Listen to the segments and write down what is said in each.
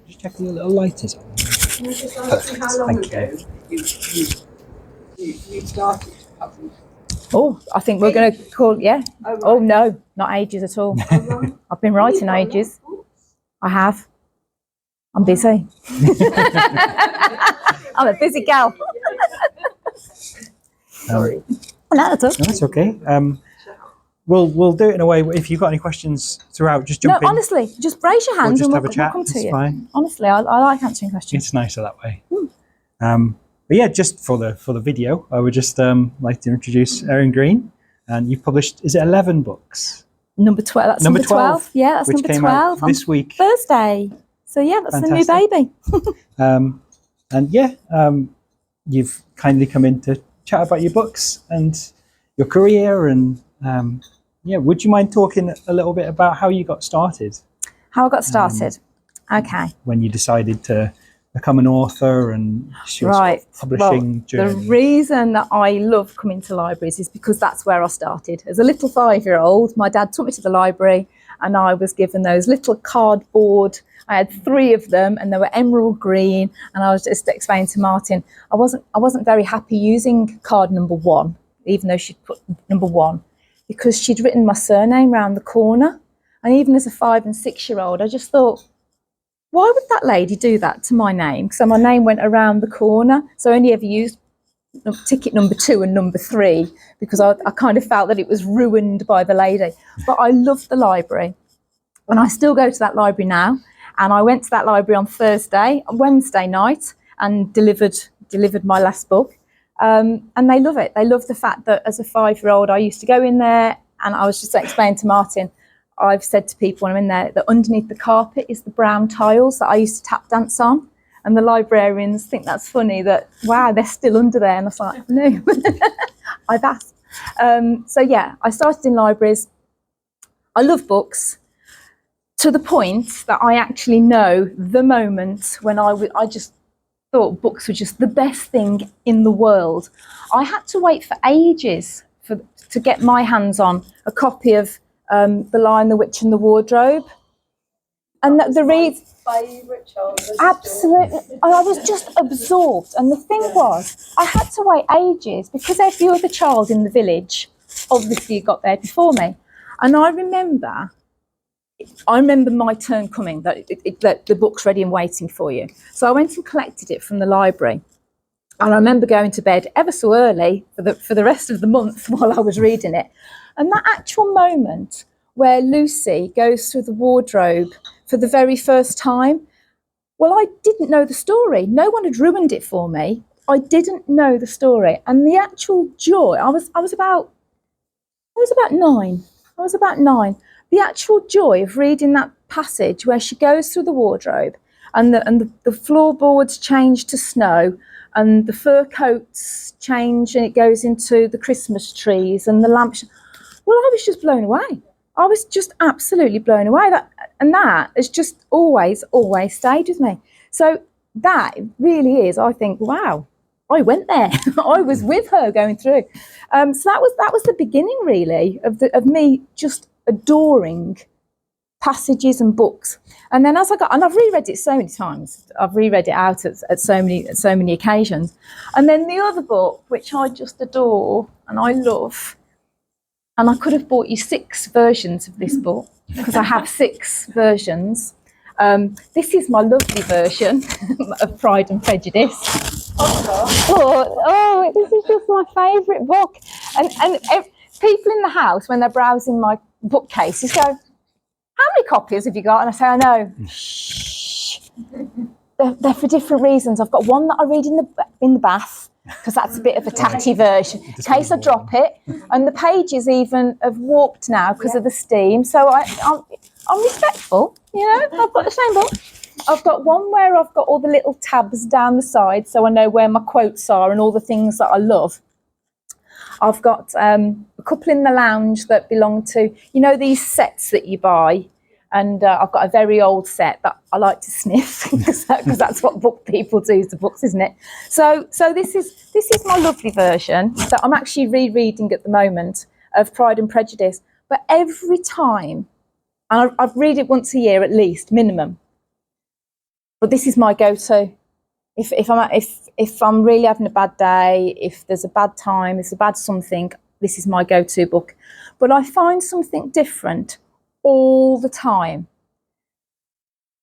Just check your little light is on. Perfect. Thank you. You started to publish? Oh, I think we're going to call, yeah. Oh, no, not ages at all. I've been writing ages. I have. I'm busy. I'm a busy gal. Sorry. No, that's all. No, that's okay. We'll do it in a way. If you've got any questions throughout, just jump in. No, honestly, just raise your hand We'll just and have a chat. we'll come to It's you. fine. Honestly, I like answering questions. It's nicer that way. But yeah, just for the video, I would just like to introduce Erin Green, and you've published, is it 11 books? Number 12. That's number 12. Yeah, that's which number came 12 out this week. Thursday. So yeah, that's Fantastic. the new baby. And yeah, you've kindly come in to chat about your books and your career, and yeah, would you mind talking a little bit about how you got started? How I got started. Okay. When you decided to become an author and your Right. publishing journey. The reason that I love coming to libraries is because that's where I started. As a little 5-year-old, my dad took me to the library and I was given those little cardboard. I had 3 of them and they were emerald green, and I was just explaining to Martin, I wasn't very happy using card number 1, even though she'd put number 1, because she'd written my surname round the corner. And even as a 5 and 6-year-old, I just thought, why would that lady do that to my name? So my name went around the corner. So I only ever used ticket number 2 and number 3 because I kind of felt that it was ruined by the lady. But I loved the library, and I still go to that library now. And I went to that library on Wednesday night, and delivered my last book. And they love it. They love the fact that as a 5-year-old, I used to go in there, and I was just explaining to Martin, I've said to people when I'm in there that underneath the carpet is the brown tiles that I used to tap dance on. And the librarians think that's funny, that, wow, they're still under there. And I was like, no, I've asked. So yeah, I started in libraries. I love books, to the point that I actually know the moment when I just thought books were just the best thing in the world. I had to wait for ages to get my hands on a copy of The Lion, the Witch and the Wardrobe. And the read... Absolutely. I was just absorbed. And the thing was, I had to wait ages because every other child in the village obviously got there before me. And I remember my turn coming, that the book's ready and waiting for you. So I went and collected it from the library. And I remember going to bed ever so early for the rest of the month while I was reading it. And that actual moment where Lucy goes through the wardrobe for the very first time, well, I didn't know the story. No one had ruined it for me. I didn't know the story. And the actual joy, I was about 9. The actual joy of reading that passage where she goes through the wardrobe and the floorboards change to snow, and the fur coats change and it goes into the Christmas trees and the lamps. Well, I was just blown away. I was just absolutely blown away. That has just always stayed with me. So that really is, I think, wow, I went there. I was with her going through. So that was the beginning, really, of me just adoring passages and books. And then as I've reread it so many times. I've reread it out at so many occasions. And then the other book, which I just adore and I love, and I could have bought you 6 versions of this book because I have 6 versions. This is my lovely version of Pride and Prejudice. Oh, this is just my favourite book. And people in the house, when they're browsing my bookcases, go, how many copies have you got? And I say, I know. Shh. They're for different reasons. I've got one that I read in the bath, because that's a bit of a tatty version, in case I drop it. And the pages even have warped now because of the steam. So I'm respectful, you know. I've got the same book. I've got one where I've got all the little tabs down the side, so I know where my quotes are and all the things that I love. I've got a couple in the lounge that belong to, you know, these sets that you buy. And I've got a very old set that I like to sniff because that's what book people do to books, isn't it? So this is my lovely version that I'm actually rereading at the moment of Pride and Prejudice. But every time, and I read it once a year at least, minimum, But this is my go-to. If I'm really having a bad day, if there's a bad time, if it's a bad something, this is my go-to book. But I find something different all the time.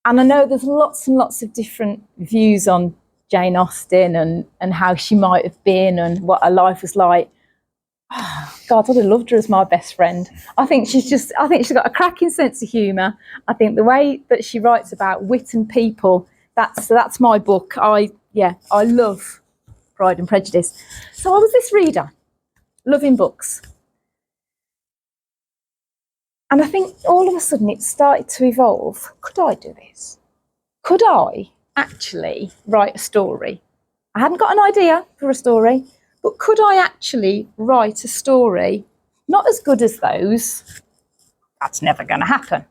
And I know there's lots and lots of different views on Jane Austen and how she might have been and what her life was like. Oh, God, I'd have loved her as my best friend. I think she's got a cracking sense of humour. I think the way that she writes about wit and people, that's my book. I love Pride and Prejudice. So I was this reader, loving books. And I think all of a sudden it started to evolve. Could I do this? Could I actually write a story? I hadn't got an idea for a story, but could I actually write a story? Not as good as those. That's never going to happen.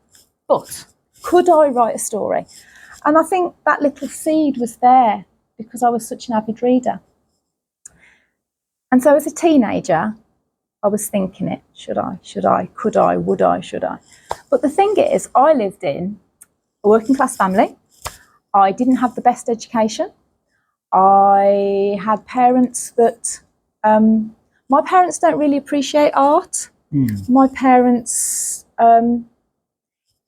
But could I write a story? And I think that little seed was there because I was such an avid reader. And so as a teenager, I was thinking it. Should I? Could I? Would I? Should I? But the thing is, I lived in a working class family. I didn't have the best education. I had parents that... my parents don't really appreciate art. My parents...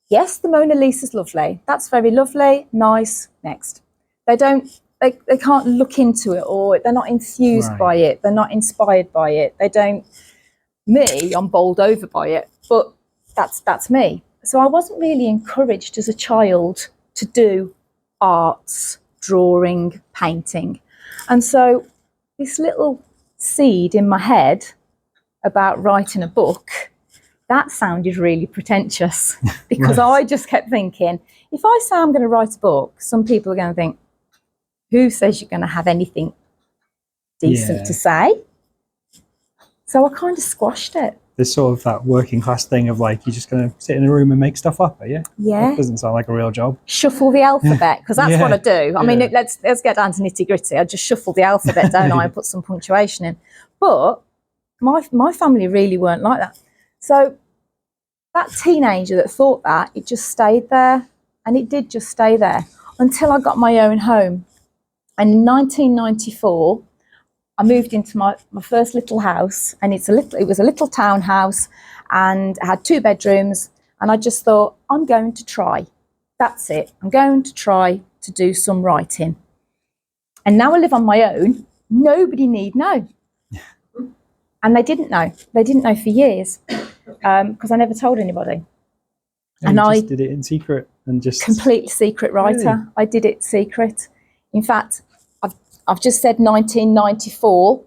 yes, the Mona Lisa's lovely. That's very lovely. Nice. Next. They can't look into it, or they're not enthused by it. They're not inspired by it. They don't... Me, I'm bowled over by it, but that's me. So I wasn't really encouraged as a child to do arts, drawing, painting. And so this little seed in my head about writing a book, that sounded really pretentious because I just kept thinking, if I say I'm going to write a book, some people are going to think, who says you're going to have anything decent to say? So I kind of squashed it. There's sort of that working class thing of like, you're just going to sit in a room and make stuff up, are you? Yeah. That doesn't sound like a real job. Shuffle the alphabet, because that's what I do. I mean, Yeah. let's get down to nitty gritty. I just shuffle the alphabet, don't I, and put some punctuation in. But my family really weren't like that. So that teenager that thought that, it just stayed there. And it did just stay there until I got my own home. And in 1994, I moved into my first little house, and it was a little townhouse, and it had 2 bedrooms, and I just thought, I'm going to try. That's it. I'm going to try to do some writing. And now I live on my own. Nobody need know. And they didn't know. They didn't know for years because I never told anybody. And I just did it in secret and just... Completely secret writer. Really? I did it secret. In fact, I've just said 1994.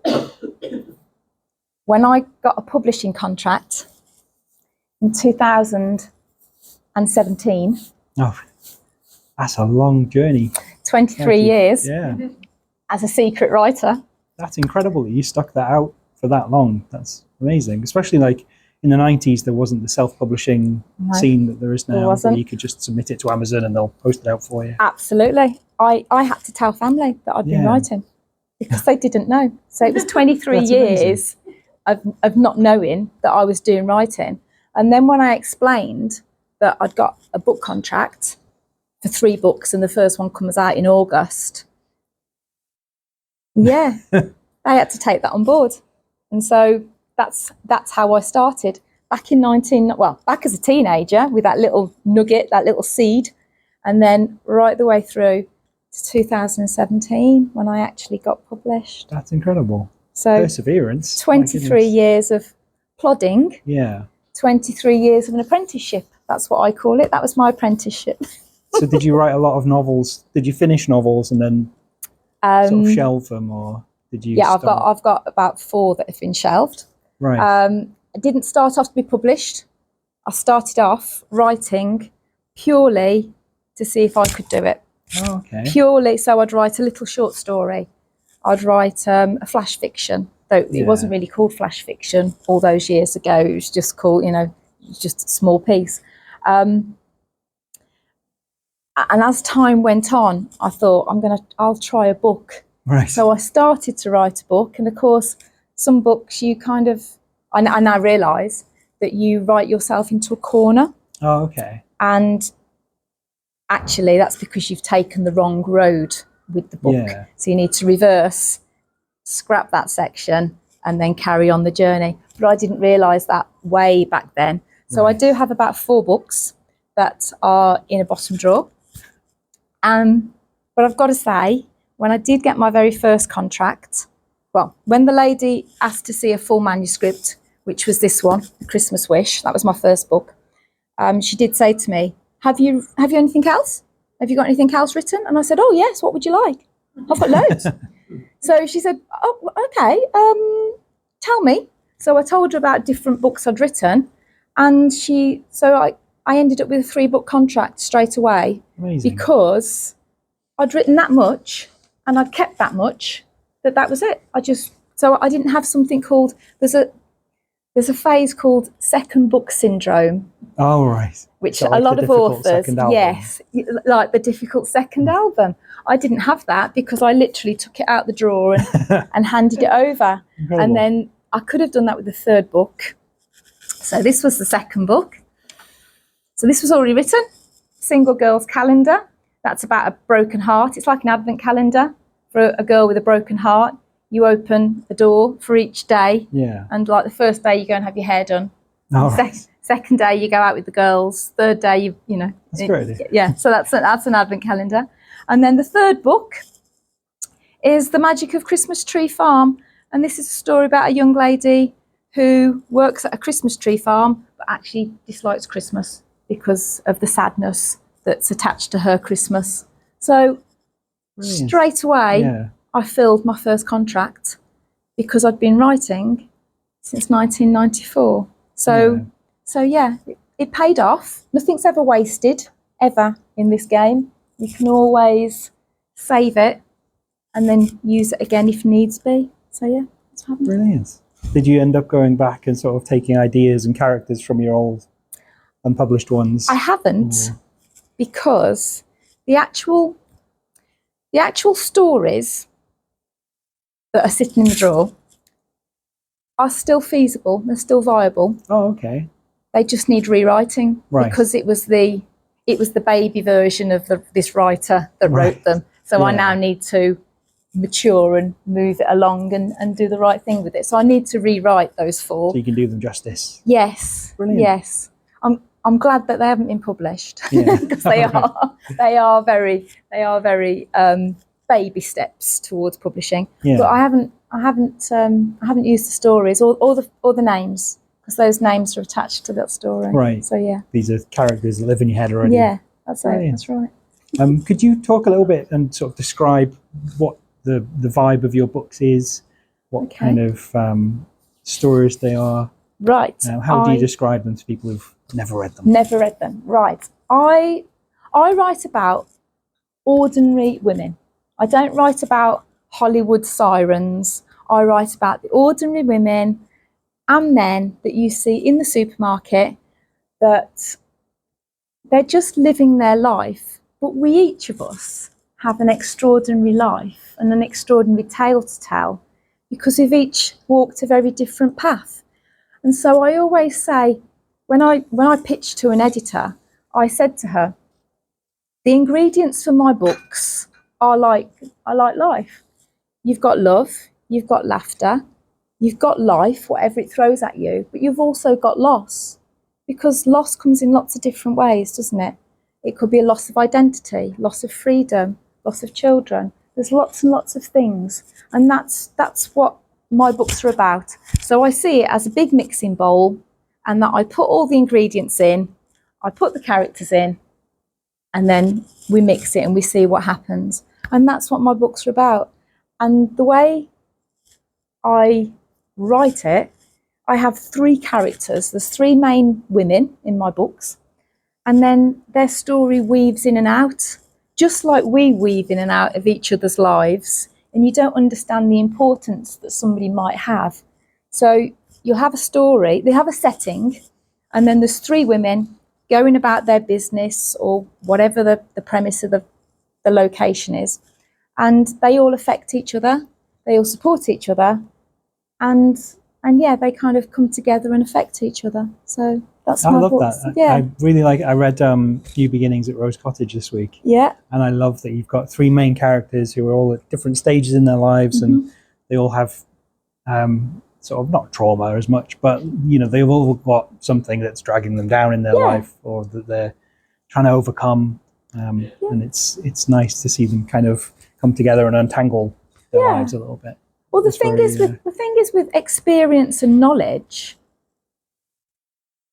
When I got a publishing contract in 2017. Oh, that's a long journey. 23 years as a secret writer. That's incredible that you stuck that out for that long. That's amazing. Especially like in the 90s, there wasn't the self-publishing scene that there is now, where you could just submit it to Amazon and they'll post it out for you. Absolutely. I had to tell family that I'd been writing because they didn't know. So it was 23 years of not knowing that I was doing writing. And then when I explained that I'd got a book contract for 3 books and the first one comes out in August, they had to take that on board. And so that's how I started back back as a teenager with that little nugget, that little seed, and then right the way through to 2017 when I actually got published. That's incredible. So perseverance. 23 years of plodding. Yeah. 23 years of an apprenticeship. That's what I call it. That was my apprenticeship. So did you write a lot of novels? Did you finish novels and then sort of shelve them, or did you? Yeah, I've got about 4 that have been shelved. Right. I didn't start off to be published. I started off writing purely to see if I could do it. Oh, okay. Purely, so I'd write a little short story. I'd write a flash fiction, though it wasn't really called flash fiction all those years ago. It was just called, just a small piece. And as time went on, I thought, I'll try a book. Right. So I started to write a book, and of course, some books you I now realise that you write yourself into a corner. Oh, okay. And actually, that's because you've taken the wrong road with the book. Yeah. So you need to reverse, scrap that section, and then carry on the journey. But I didn't realise that way back then. So I do have about 4 books that are in a bottom drawer. But I've got to say, when I did get my very first contract, well, when the lady asked to see a full manuscript, which was this one, The Christmas Wish, that was my first book, she did say to me, have you anything else? Have you got anything else written? And I said, oh, yes, what would you like? I've got loads. So she said, oh, okay, tell me. So I told her about different books I'd written, and I ended up with a 3-book contract straight away. Amazing. Because I'd written that much and I'd kept that much, that was it. So I didn't have something called, there's a phase called second book syndrome. Oh, right. Which So like a lot of authors, yes, like the difficult second album. I didn't have that because I literally took it out the drawer and handed it over. Incredible. And then I could have done that with the 3rd book. So this was the 2nd book. So this was already written, Single Girl's Calendar. That's about a broken heart. It's like an advent calendar for a girl with a broken heart. You open a door for each day. Yeah. And like the first day you go and have your hair done. Oh, right. Second day you go out with the girls. 3rd day you know. That's great. Yeah, so that's an advent calendar. And then the 3rd book is The Magic of Christmas Tree Farm. And this is a story about a young lady who works at a Christmas tree farm but actually dislikes Christmas because of the sadness that's attached to her Christmas. So Brilliant. straight away, I filled my first contract because I'd been writing since 1994. So it paid off. Nothing's ever wasted, ever, in this game. You can always save it and then use it again if needs be. So yeah, that's what happened. Brilliant. Did you end up going back and sort of taking ideas and characters from your old unpublished ones? I haven't, because the actual stories that are sitting in the drawer are still feasible. They're still viable. Oh, okay. They just need rewriting, Right. because it was the baby version of this writer that wrote them. So I now need to mature and move it along and do the right thing with it. So I need to rewrite those 4. So you can do them justice. Yes. Brilliant. Yes. I'm glad that they haven't been published, Yeah. because they are very baby steps towards publishing. Yeah. But I haven't used the stories or the names, because those names are attached to that story. Right. So yeah. These are characters that live in your head already. Yeah, that's it. Brilliant. That's right. Could you talk a little bit and sort of describe what the vibe of your books is, what kind of stories they are? Right. How do you describe them to people who've never read them? Never read them. Right. I write about ordinary women. I don't write about Hollywood sirens. I write about the ordinary women and men that you see in the supermarket, that they're just living their life. But we, each of us, have an extraordinary life and an extraordinary tale to tell, because we've each walked a very different path. And so I always say, when I pitched to an editor, I said to her, the ingredients for my books are like life. You've got love, you've got laughter, you've got life, whatever it throws at you, but you've also got loss, because loss comes in lots of different ways, doesn't it? It could be a loss of identity, loss of freedom, loss of children. There's lots and lots of things, and that's what my books are about. So I see it as a big mixing bowl, and that I put all the ingredients in, I put the characters in, and then we mix it and we see what happens. And that's what my books are about. And the way I write it, I have 3 characters. There's 3 main women in my books, and then their story weaves in and out, just like we weave in and out of each other's lives, and you don't understand the importance that somebody might have. So you'll have a story, they have a setting, and then there's 3 women going about their business or whatever the premise of the location is, and they all affect each other, they all support each other, and and yeah, they kind of come together and affect each other. So that's I my love books. that. Yeah, I really like. I read New Beginnings at Rose Cottage this week, yeah, and I love that you've got three main characters who are all at different stages in their lives, and they all have sort of not trauma as much, but they've all got something that's dragging them down in their life, or that they're trying to overcome. And it's nice to see them kind of come together and untangle their lives a little bit. Well, the thing is with experience and knowledge,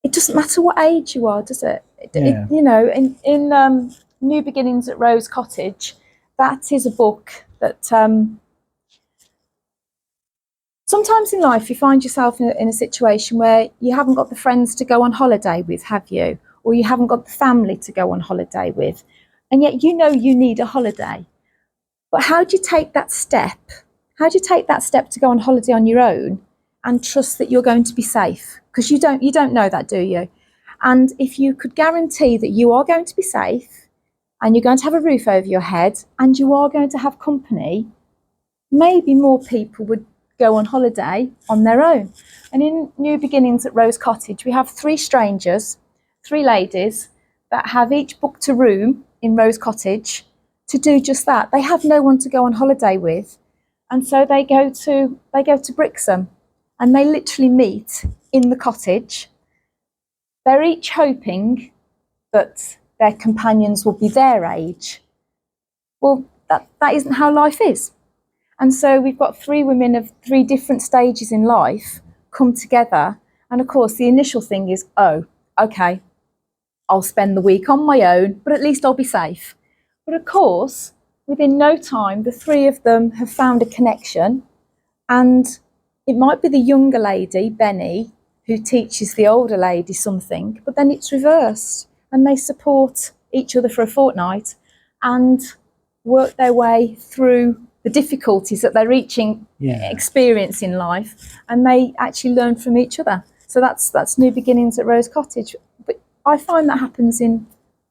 it doesn't matter what age you are, does it? In New Beginnings at Rose Cottage, that is a book that sometimes in life you find yourself in a situation where you haven't got the friends to go on holiday with, have you? Or you haven't got the family to go on holiday with, and yet you need a holiday. But how do you take that step? How do you take that step to go on holiday on your own and trust that you're going to be safe? Because you don't know that, do you? And if you could guarantee that you are going to be safe and you're going to have a roof over your head and you are going to have company, maybe more people would go on holiday on their own. And in New Beginnings at Rose Cottage, we have three strangers, three ladies that have each booked a room in Rose Cottage to do just that. They have no one to go on holiday with, and so they go to Brixham, and they literally meet in the cottage. They're each hoping that their companions will be their age. Well, that isn't how life is. And so we've got three women of three different stages in life come together, and of course the initial thing is, oh, okay, I'll spend the week on my own, but at least I'll be safe. But of course, within no time, the three of them have found a connection, and it might be the younger lady, Benny, who teaches the older lady something, but then it's reversed, and they support each other for a fortnight and work their way through the difficulties that they're experience in life, and they actually learn from each other. So that's New Beginnings at Rose Cottage. But I find that happens in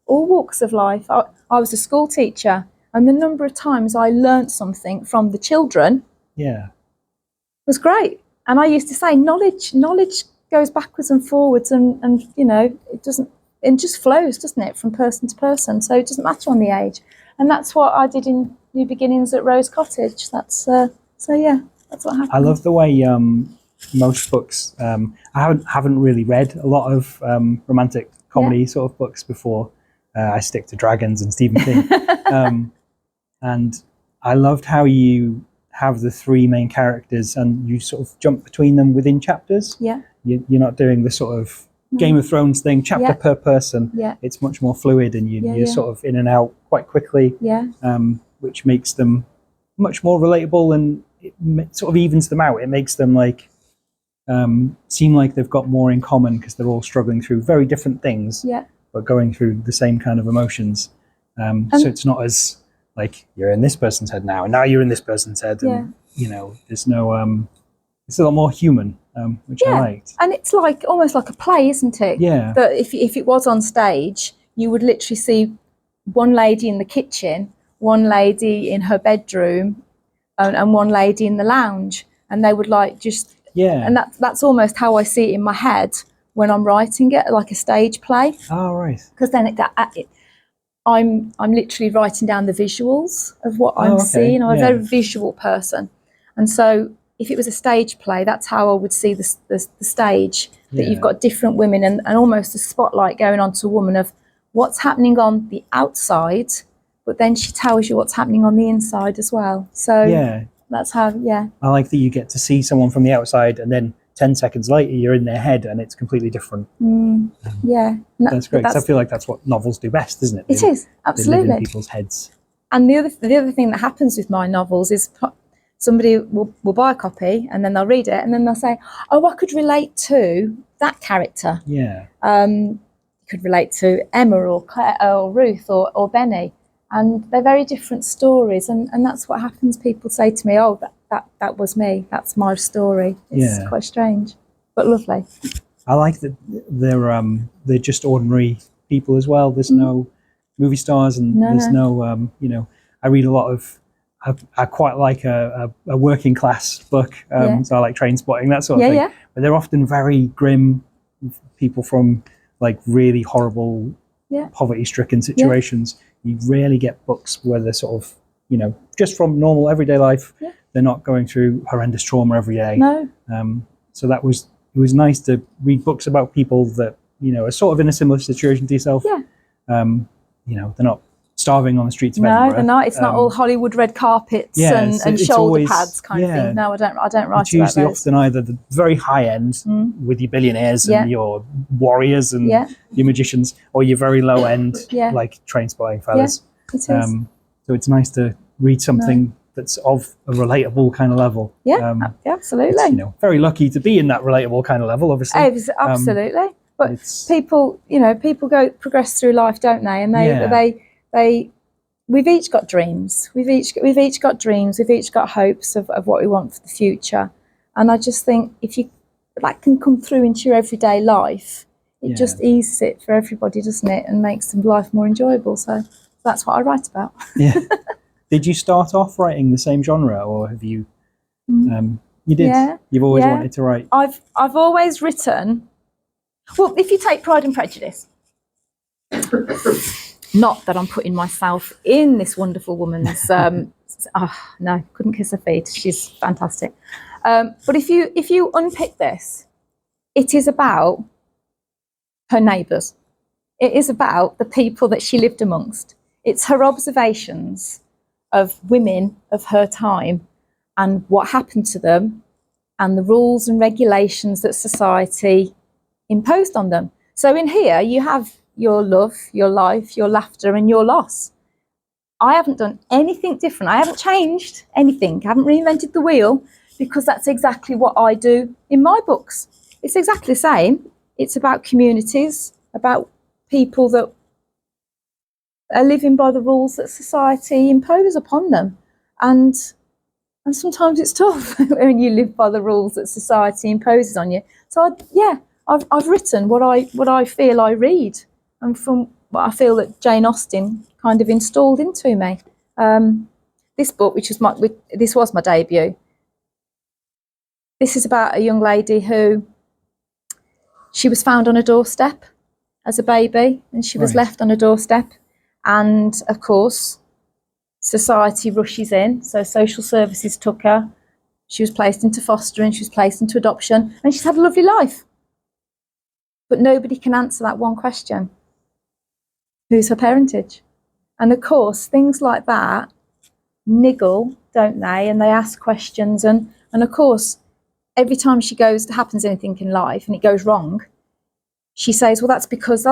all walks of life. I was a school teacher, and the number of times I learnt something from the children was great. And I used to say, knowledge goes backwards and forwards, and it just flows, doesn't it, from person to person. So it doesn't matter on the age. And that's what I did in New Beginnings at Rose Cottage. That's that's what happened. I love the way most books. I haven't really read a lot of romantic comedy sort of books before. I stick to dragons and Stephen King. And I loved how you have the three main characters and you sort of jump between them within chapters. Yeah. You're not doing the sort of Game of Thrones thing, chapter per person. Yeah. It's much more fluid, and you're sort of in and out quite quickly. Yeah. Which makes them much more relatable, and it sort of evens them out. It makes them seem like they've got more in common because they're all struggling through very different things, but going through the same kind of emotions. So it's not as like you're in this person's head now, and now you're in this person's head, and there's no. It's a lot more human, which I liked. And it's like almost like a play, isn't it? Yeah. That if it was on stage, you would literally see one lady in the kitchen, one lady in her bedroom, and one lady in the lounge, and they would and that's almost how I see it in my head when I'm writing it, like a stage play. Oh, right. Because then I'm literally writing down the visuals of what I'm seeing. I'm a very visual person, and so if it was a stage play, that's how I would see the stage. That you've got different women and almost a spotlight going onto a woman of what's happening on the outside, but then she tells you what's happening on the inside as well. So that's how. I like that you get to see someone from the outside, and then 10 seconds later you're in their head and it's completely different. That's great. I feel like that's what novels do best, isn't it? It is, absolutely. They live in people's heads. And the other thing that happens with my novels is somebody will buy a copy and then they'll read it and then they'll say, oh, I could relate to that character. Yeah. You could relate to Emma or Claire or Ruth or Benny. And they're very different stories. And that's what happens. People say to me, oh, that was me. That's my story. It's quite strange, but lovely. I like that they're just ordinary people as well. There's no movie stars and there's no I read a lot of I quite like a working class book. So I like Train Spotting, that sort of thing. Yeah. But they're often very grim people from like really horrible, poverty-stricken situations. You rarely get books where they're sort of, just from normal everyday life. Yeah. They're not going through horrendous trauma every day. No. So it was nice to read books about people that, are sort of in a similar situation to yourself. Yeah. They're not starving on the streets of No, Edinburgh. they're not. It's not all Hollywood red carpets and it's shoulder always, pads kind of thing. No, I don't write about It's usually those. often either the very high end with your billionaires and your warriors and your magicians, or your very low end, like Train Spotting fellas. It is. So it's nice to read something that's of a relatable kind of level. Yeah, absolutely. It's, very lucky to be in that relatable kind of level, obviously. Absolutely. But it's, people progress through life, don't they? And we've each got dreams. We've each got dreams. We've each got hopes of what we want for the future. And I just think if that can come through into your everyday life, it just eases it for everybody, doesn't it? And makes life more enjoyable. So that's what I write about. Yeah. Did you start off writing the same genre, or have you? You did. Yeah. You've always wanted to write. I've always written. Well, if you take Pride and Prejudice, not that I'm putting myself in this wonderful woman's. No, couldn't kiss her feet. She's fantastic. But if you unpick this, it is about her neighbours. It is about the people that she lived amongst. It's her observations of women of her time and what happened to them and the rules and regulations that society imposed on them. So in here you have your love, your life, your laughter and your loss. I haven't done anything different. I haven't changed anything. I haven't reinvented the wheel, because that's exactly what I do in my books. It's exactly the same. It's about communities, about people that are living by the rules that society imposes upon them. And sometimes it's tough when you live by the rules that society imposes on you. So I've written what I feel I read, and from what I feel that Jane Austen kind of installed into me. This book, this was my debut. This is about a young lady who she was found on a doorstep as a baby, and she was left on a doorstep. And of course, society rushes in. So social services took her. She was placed into fostering, she was placed into adoption, and she's had a lovely life. But nobody can answer that one question. Who's her parentage? And of course, things like that niggle, don't they? And they ask questions. And of course, every time happens anything in life and it goes wrong, she says, well, that's because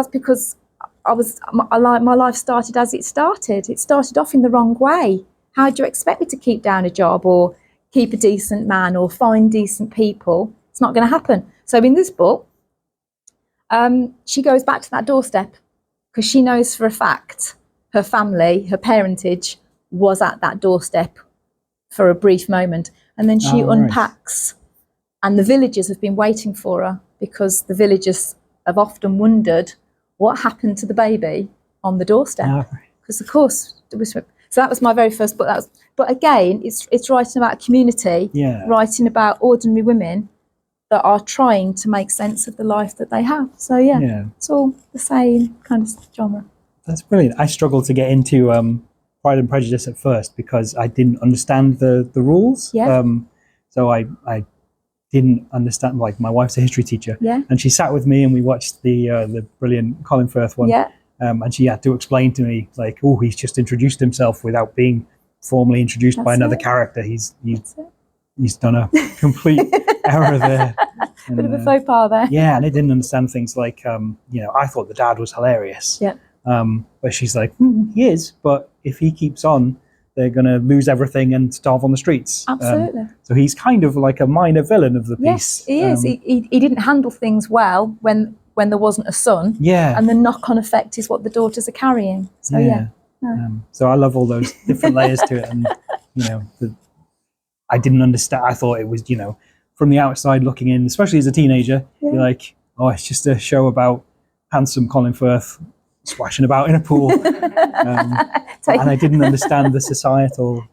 my life started as it started. It started off in the wrong way. How do you expect me to keep down a job or keep a decent man or find decent people? It's not going to happen. So in this book, she goes back to that doorstep because she knows for a fact her family, her parentage was at that doorstep for a brief moment. And then she unpacks, and the villagers have been waiting for her because the villagers have often wondered what happened to the baby on the doorstep. Because of course, so that was my very first book. But again, it's writing about a community, writing about ordinary women that are trying to make sense of the life that they have. So it's all the same kind of genre. That's brilliant. I struggled to get into Pride and Prejudice at first because I didn't understand the rules. So I didn't understand. Like, my wife's a history teacher, and she sat with me and we watched the brilliant Colin Firth one. And she had to explain to me, like, oh, he's just introduced himself without being formally introduced by another character. He's done a complete error there. And, bit of a faux pas there. Yeah, and I didn't understand things like, I thought the dad was hilarious. But she's like, he is, but if he keeps on, they're going to lose everything and starve on the streets. Absolutely. So he's kind of like a minor villain of the piece. Yes, he is. He didn't handle things well when there wasn't a son. And the knock-on effect is what the daughters are carrying. So so I love all those different layers to it. And, I didn't understand. I thought it was, from the outside looking in, especially as a teenager, you're like, oh, it's just a show about handsome Colin Firth splashing about in a pool, and I didn't understand the societal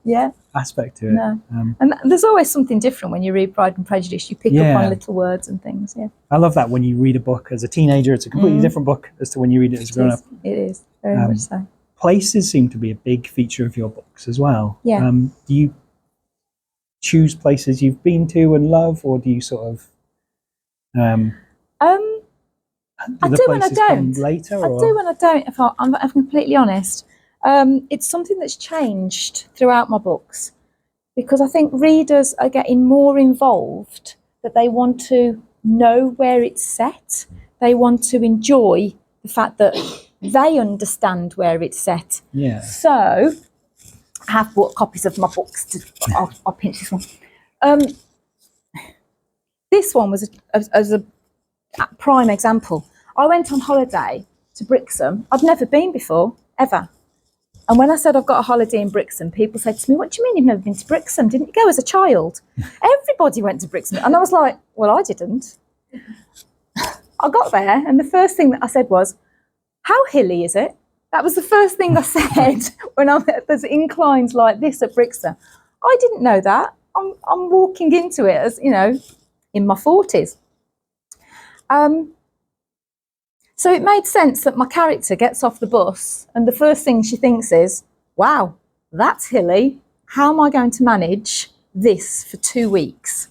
aspect to it. No. And there's always something different when you read Pride and Prejudice. You pick up on little words and things. Yeah, I love that when you read a book as a teenager, it's a completely different book as to when you read it as a grown up. It is very much so. Places seem to be a big feature of your books as well. Yeah. Do you choose places you've been to and love, or do you sort of I do and I don't. Later, I do and I don't. If I'm completely honest, it's something that's changed throughout my books, because I think readers are getting more involved. That they want to know where it's set. They want to enjoy the fact that they understand where it's set. Yeah. So I have bought copies of my books. I'll pinch this one. This one was as a prime example. I went on holiday to Brixham. I'd never been before, ever. And when I said I've got a holiday in Brixham, people said to me, "What do you mean you've never been to Brixham? Didn't you go as a child?" Everybody went to Brixham. And I was like, well, I didn't. I got there and the first thing that I said was, "How hilly is it?" That was the first thing I said when there's inclines like this at Brixham. I didn't know that. I'm walking into it as, in my 40s. So it made sense that my character gets off the bus and the first thing she thinks is, wow, that's hilly. How am I going to manage this for 2 weeks?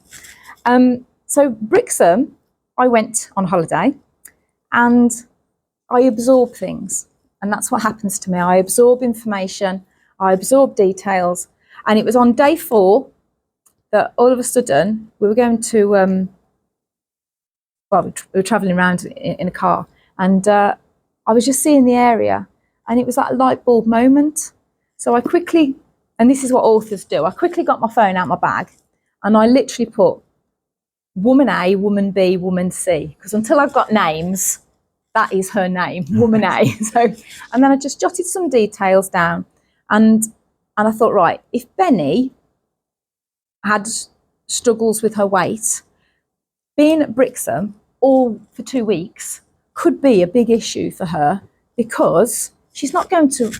So Brixham, I went on holiday and I absorb things. And that's what happens to me. I absorb information, I absorb details. And it was on day 4 that all of a sudden we were going to, we were travelling around in a car. And I was just seeing the area, and it was like a light bulb moment. So I quickly, and this is what authors do, I quickly got my phone out my bag, and I literally put woman A, woman B, woman C, because until I've got names, that is her name, woman A. So, and then I just jotted some details down, and I thought, right, if Benny had struggles with her weight, being at Brixham all for 2 weeks could be a big issue for her, because she's not going to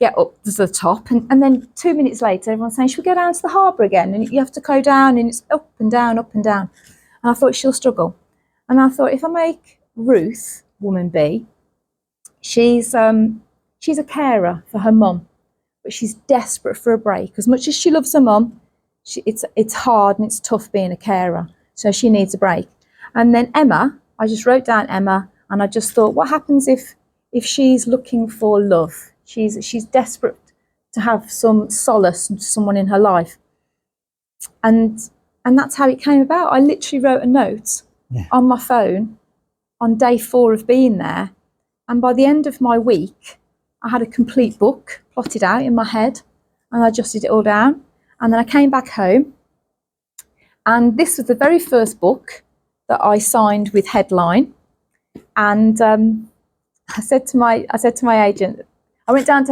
get up to the top and then 2 minutes later everyone's saying, should we go down to the harbour again? And you have to go down and it's up and down, up and down. And I thought, she'll struggle. And I thought, if I make Ruth, woman B, she's a carer for her mum, but she's desperate for a break. As much as she loves her mum, it's hard and it's tough being a carer. So she needs a break. And then Emma, I just wrote down Emma, and I just thought, what happens if she's looking for love? She's desperate to have some solace and someone in her life. And that's how it came about. I literally wrote a note on my phone on day 4 of being there. And by the end of my week, I had a complete book plotted out in my head, and I jotted it all down. And then I came back home, and this was the very first book that I signed with headline. And I said to my agent, I went down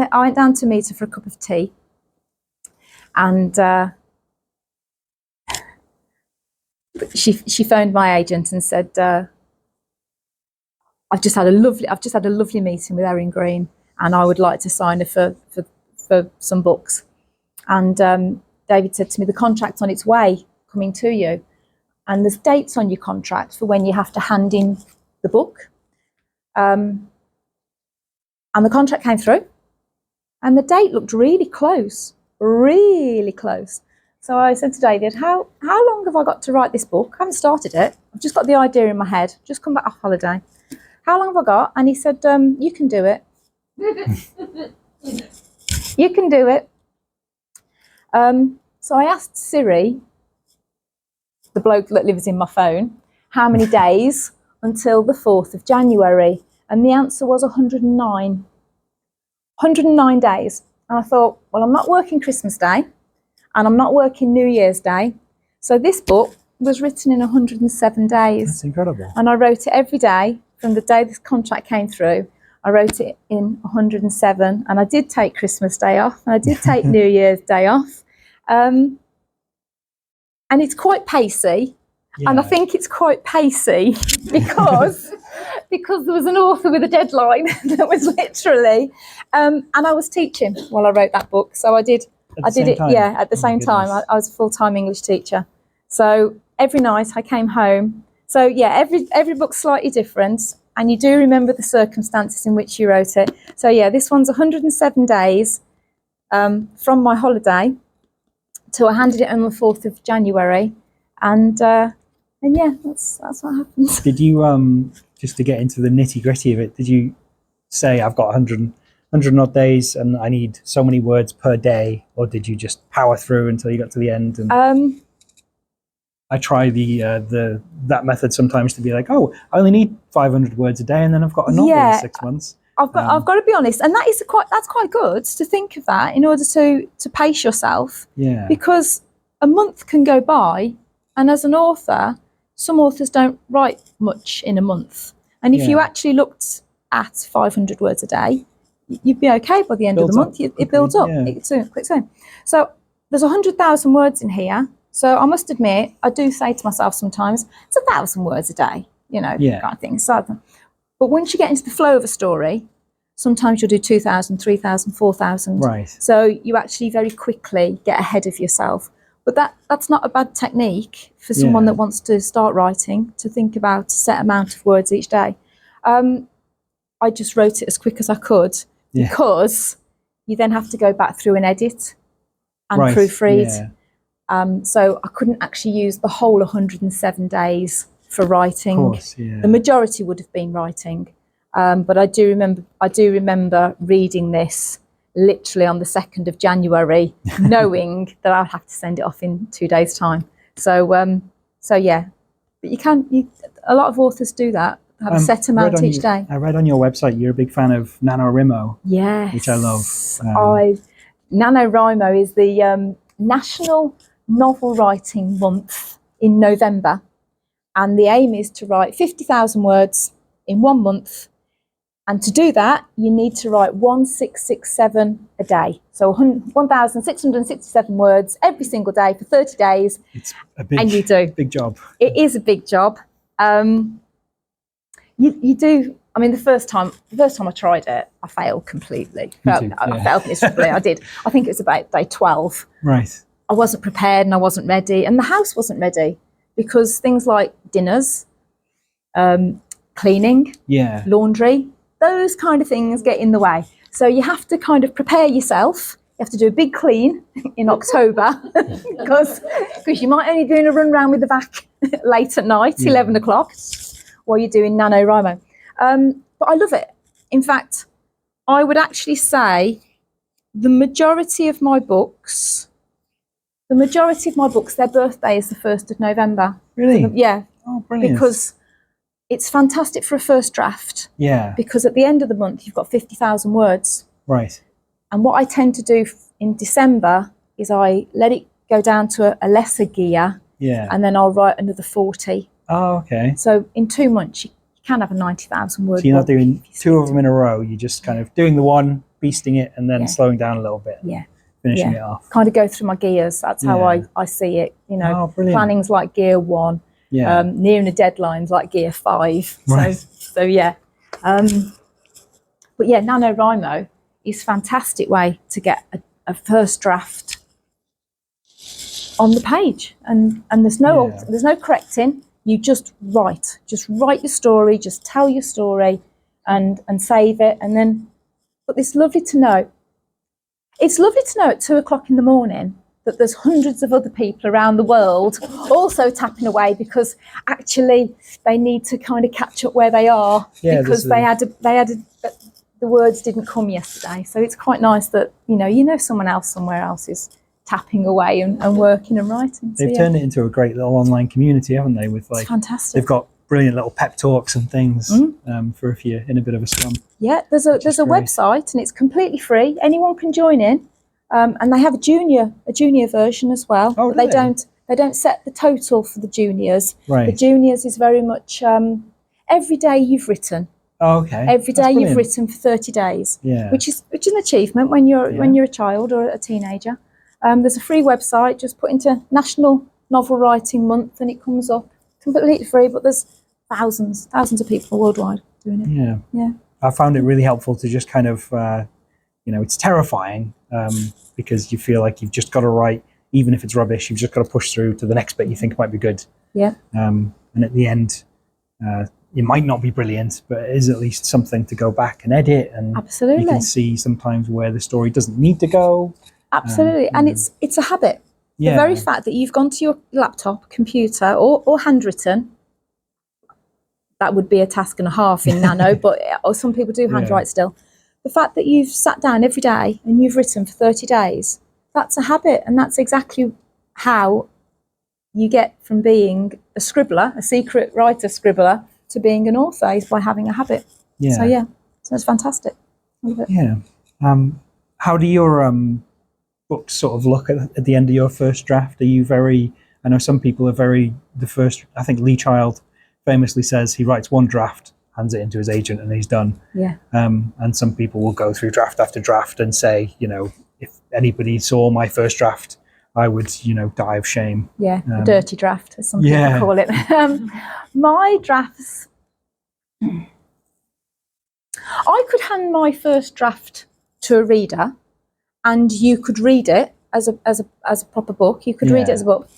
to meet her for a cup of tea, and she phoned my agent and said, I've just had a lovely meeting with Erin Green, and I would like to sign her for some books. And David said to me, the contract's on its way, coming to you, and there's dates on your contract for when you have to hand in the book. And the contract came through, and the date looked really close. So I said to David, how long have I got to write this book? I haven't started it. I've just got the idea in my head. Just come back off holiday. How long have I got? And he said, you can do it. You can do it. So I asked Siri, the bloke that lives in my phone, how many days until the 4th of January. And the answer was 109. 109 days. And I thought, well, I'm not working Christmas Day, and I'm not working New Year's Day. So this book was written in 107 days. That's incredible. And I wrote it every day from the day this contract came through. I wrote it in 107, and I did take Christmas Day off, and I did take New Year's Day off. And it's quite pacey. Yeah. And I think it's quite pacey because because there was an author with a deadline that was literally, and I was teaching while I wrote that book. So I did it, yeah, at the same time. I was a full-time English teacher. So every night I came home. So yeah, every book's slightly different, and you do remember the circumstances in which you wrote it. So yeah, this one's 107 days from my holiday till I handed it on the 4th of January, and yeah, that's what happened. Did you just to get into the nitty gritty of it? Did you say I've got 100 odd days and I need so many words per day, or did you just power through until you got to the end? And I try that method sometimes to be like, oh, I only need 500 words a day, and then I've got a novel in 6 months. I've got to be honest, and that's quite good to think of that in order to pace yourself. Yeah. Because a month can go by, and as an author, some authors don't write much in a month. And if you actually looked at 500 words a day, you'd be okay by the end of the month. It builds up. Yeah. It's a quick soon. So there's 100,000 words in here. So I must admit, I do say to myself sometimes, it's 1,000 words a day, kind of thing. So, but once you get into the flow of a story, sometimes you'll do 2,000, 3,000, 4,000. Right. So you actually very quickly get ahead of yourself. But that's not a bad technique for someone that wants to start writing, to think about a set amount of words each day. I just wrote it as quick as I could because you then have to go back through and edit and proofread. Yeah. So I couldn't actually use the whole 107 days for writing. Of course, yeah. The majority would have been writing, but I do remember reading this literally on the 2nd of January, knowing that I'd have to send it off in 2 days' time. So yeah, but a lot of authors do that. Have a set amount each day. I read on your website you're a big fan of NaNoWriMo. Yes, which I love. NaNoWriMo is the National Novel Writing Month in November, and the aim is to write 50,000 words in 1 month, and to do that you need to write 1667 a day, so 1,667 words every single day for 30 days. It's a big, and you do. Big job. It is a big job. You do. I mean, the first time I tried it, I failed completely. I failed miserably. I did. I think it was about day 12. Right. I wasn't prepared and I wasn't ready, and the house wasn't ready because things like dinners, cleaning, laundry, those kind of things get in the way. So you have to kind of prepare yourself. You have to do a big clean in October because you might only be doing a run round with the vac late at night, 11 o'clock, while you're doing NaNoWriMo. But I love it. In fact, I would actually say the majority of my books, their birthday is the 1st of November. Really? Yeah. Oh, brilliant. Because it's fantastic for a first draft. Yeah. Because at the end of the month, you've got 50,000 words. Right. And what I tend to do in December is I let it go down to a lesser gear. Yeah. And then I'll write another 40. Oh, okay. So in 2 months, you can have a 90,000 word book. So you're not doing 2 of them in a row. You're just kind of doing the one, beasting it, and then slowing down a little bit. Yeah. Finishing it off. Kind of go through my gears. That's how I see it. Planning's like gear 1. Yeah. Nearing a deadline's like gear 5. Right. So yeah. But yeah, NaNoWriMo is a fantastic way to get a first draft on the page, and there's no correcting. You just write your story, just tell your story, and save it, and then. But it's lovely to know. It's lovely to know at 2 o'clock in the morning that there's hundreds of other people around the world also tapping away because actually they need to kind of catch up where they are because the words didn't come yesterday. So it's quite nice that someone else somewhere else is tapping away and working and writing. They've turned it into a great little online community, haven't they? With it's fantastic. They've got brilliant little pep talks and things for if you're in a bit of a slump. Yeah, there's a website and it's completely free. Anyone can join in, and they have a junior version as well. Oh, but really? they don't set the total for the juniors. Right. The juniors is very much every day you've written. Oh, okay. Every day you've written for 30 days. Yeah. Which is an achievement when you're a child or a teenager. There's a free website. Just put into National Novel Writing Month and it comes up completely free. But there's thousands of people worldwide. doing it. Yeah. Yeah. I found it really helpful to just kind of, it's terrifying because you feel like you've just got to write, even if it's rubbish, you've just got to push through to the next bit you think might be good. Yeah. And at the end, it might not be brilliant, but it is at least something to go back and edit. And Absolutely. you can see sometimes where the story doesn't need to go. Absolutely. And it's a habit. Yeah. The very fact that you've gone to your laptop, computer, or handwritten, that would be a task and a half in Nano, but or some people do handwrite still. The fact that you've sat down every day and you've written for 30 days, that's a habit. And that's exactly how you get from being a scribbler, a secret writer scribbler, to being an author, is by having a habit. Yeah. So it's fantastic. Yeah. How do your books sort of look at the end of your first draft? Are you very, I know some people are very, I think Lee Child famously says he writes one draft, hands it into his agent, and he's done. Yeah. And some people will go through draft after draft and say, if anybody saw my first draft, I would, die of shame. Yeah, a dirty draft, as some people call it. My drafts, I could hand my first draft to a reader, and you could read it as a proper book. You could read it as a book.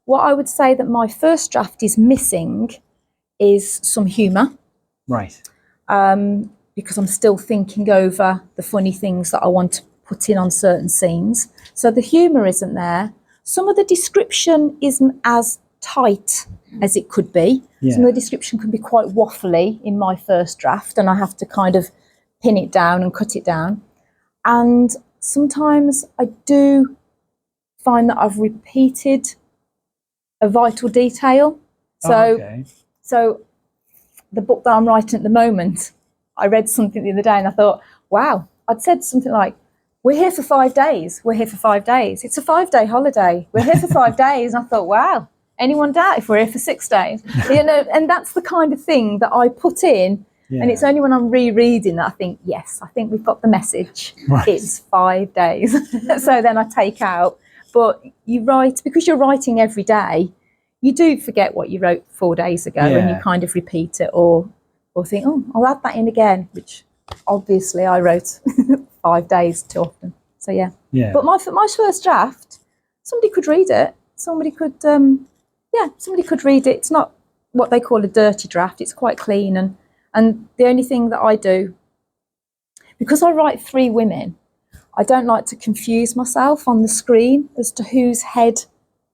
What I would say that my first draft is missing is some humour. Right. Because I'm still thinking over the funny things that I want to put in on certain scenes. So the humour isn't there. Some of the description isn't as tight as it could be. Yeah. Some of the description can be quite waffly in my first draft, and I have to kind of pin it down and cut it down. And sometimes I do find that I've repeated a vital detail. So the book that I'm writing at the moment, I read something the other day and I thought, wow, I'd said something like, we're here for 5 days. We're here for 5 days. It's a 5-day holiday. We're here for 5 days. And I thought, wow, anyone doubt if we're here for 6 days? And that's the kind of thing that I put in. Yeah. And it's only when I'm rereading that I think, yes, I think we've got the message. Right. It's 5 days. So then I take out. But you write, because you're writing every day, you do forget what you wrote 4 days ago, and you kind of repeat it or think, oh, I'll add that in again, which obviously I wrote 5 days too often. So yeah. But my first draft, somebody could read it. Somebody could read it. It's not what they call a dirty draft. It's quite clean. And the only thing that I do, because I write 3 women, I don't like to confuse myself on the screen as to whose head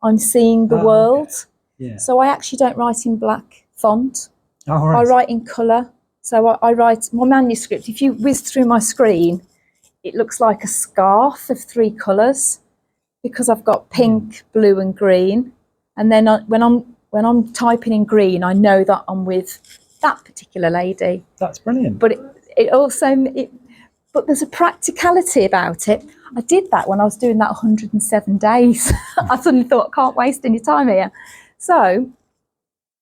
I'm seeing the world. Okay. Yeah. So I actually don't write in black font. Oh, right. I write in colour. So I write my manuscript. If you whiz through my screen, it looks like a scarf of 3 colours, because I've got pink, blue and green. And then when I'm typing in green, I know that I'm with that particular lady. That's brilliant. But but there's a practicality about it. I did that when I was doing that 107 days. I suddenly thought, I can't waste any time here. So,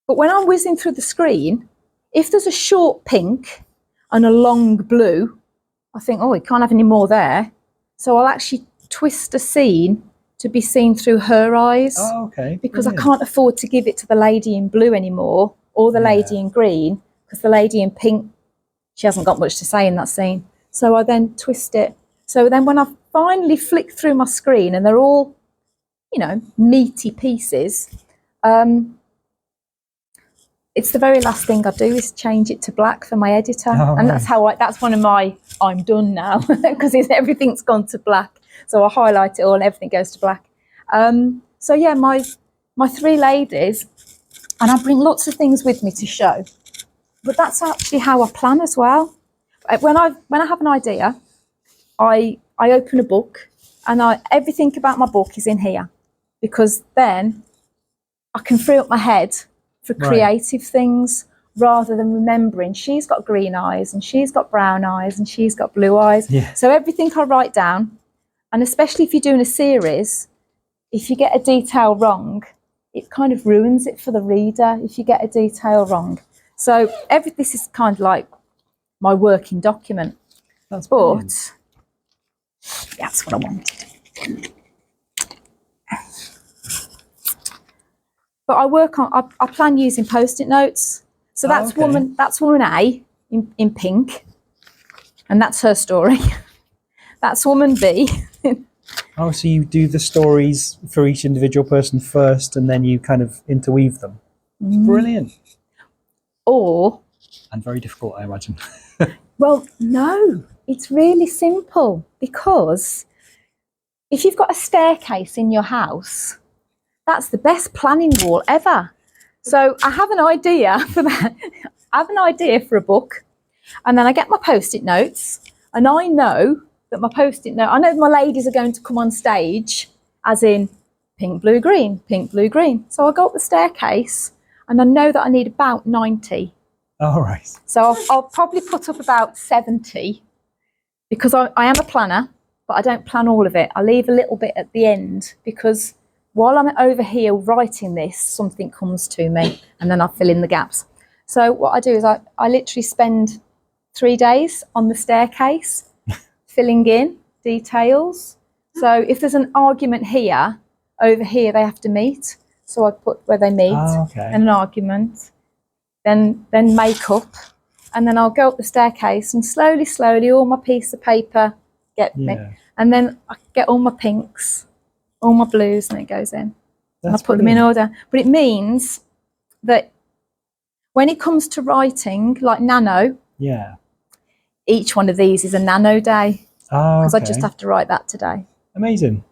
but when I'm whizzing through the screen, if there's a short pink and a long blue, I think, oh, we can't have any more there. So I'll actually twist a scene to be seen through her eyes. Oh, okay. Because I can't afford to give it to the lady in blue anymore, or the lady in green, because the lady in pink, she hasn't got much to say in that scene. So I then twist it. So then when I've finally flicked through my screen and they're all, meaty pieces, it's the very last thing I do is change it to black for my editor. Oh, and that's one of my, I'm done now, because everything's gone to black. So I highlight it all and everything goes to black. So yeah, my 3 ladies, and I bring lots of things with me to show, but that's actually how I plan as well. When I have an idea, I open a book, and everything about my book is in here, because then I can free up my head for creative things, rather than remembering she's got green eyes and she's got brown eyes and she's got blue eyes. Yeah. So everything I write down, and especially if you're doing a series, if you get a detail wrong, it kind of ruins it for the reader if you get a detail wrong. So this is kind of like my working document. That's brilliant. That's what I wanted. But I plan using Post-it notes. So that's woman A in pink, and that's her story. That's woman B. Oh, so you do the stories for each individual person first, and then you kind of interweave them. Brilliant. Or, And very difficult, I imagine. well, no, it's really simple, because if you've got a staircase in your house, that's the best planning wall ever. So I have an idea for that. I have an idea for a book, and then I get my post-it notes, and I know that my post-it note, I know my ladies are going to come on stage, as in pink, blue, green, pink, blue, green. So I go up the staircase, and I know that I need about 90. All right. So I'll probably put up about 70, because I am a planner, but I don't plan all of it. I leave a little bit at the end, because while I'm over here writing this, something comes to me, and then I fill in the gaps. So what I do is I literally spend 3 days on the staircase filling in details. So if there's an argument here, over here they have to meet. So I put where they meet and an argument, then makeup, and then I'll go up the staircase and slowly, all my piece of paper get me, and then I get all my pinks, all my blues, and it goes in. And I put them in order. But it means that when it comes to writing, like nano, each one of these is a nano day, because I just have to write that today. Amazing.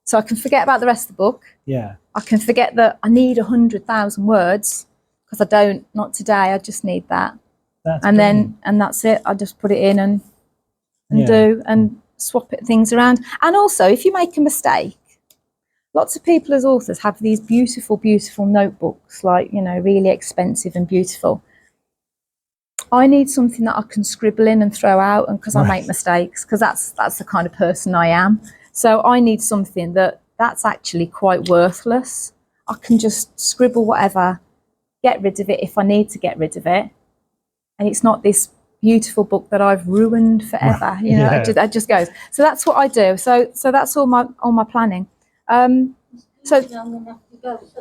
So I can forget about the rest of the book. Yeah. I can forget that I need 100,000 words, because I don't, not today, I just need that. That's and brilliant. then, and that's it. I just put it in and do and swap things around. And also, if you make a mistake, lots of people as authors have these beautiful, beautiful notebooks, like, you know, really expensive and beautiful. I need something that I can scribble in and throw out, and because I make mistakes, because that's the kind of person I am. So I need something that's actually quite worthless. I can just scribble whatever, get rid of it if I need to get rid of it, and it's not this beautiful book that I've ruined forever. You know, it just goes. So that's what I do. So that's all my planning. So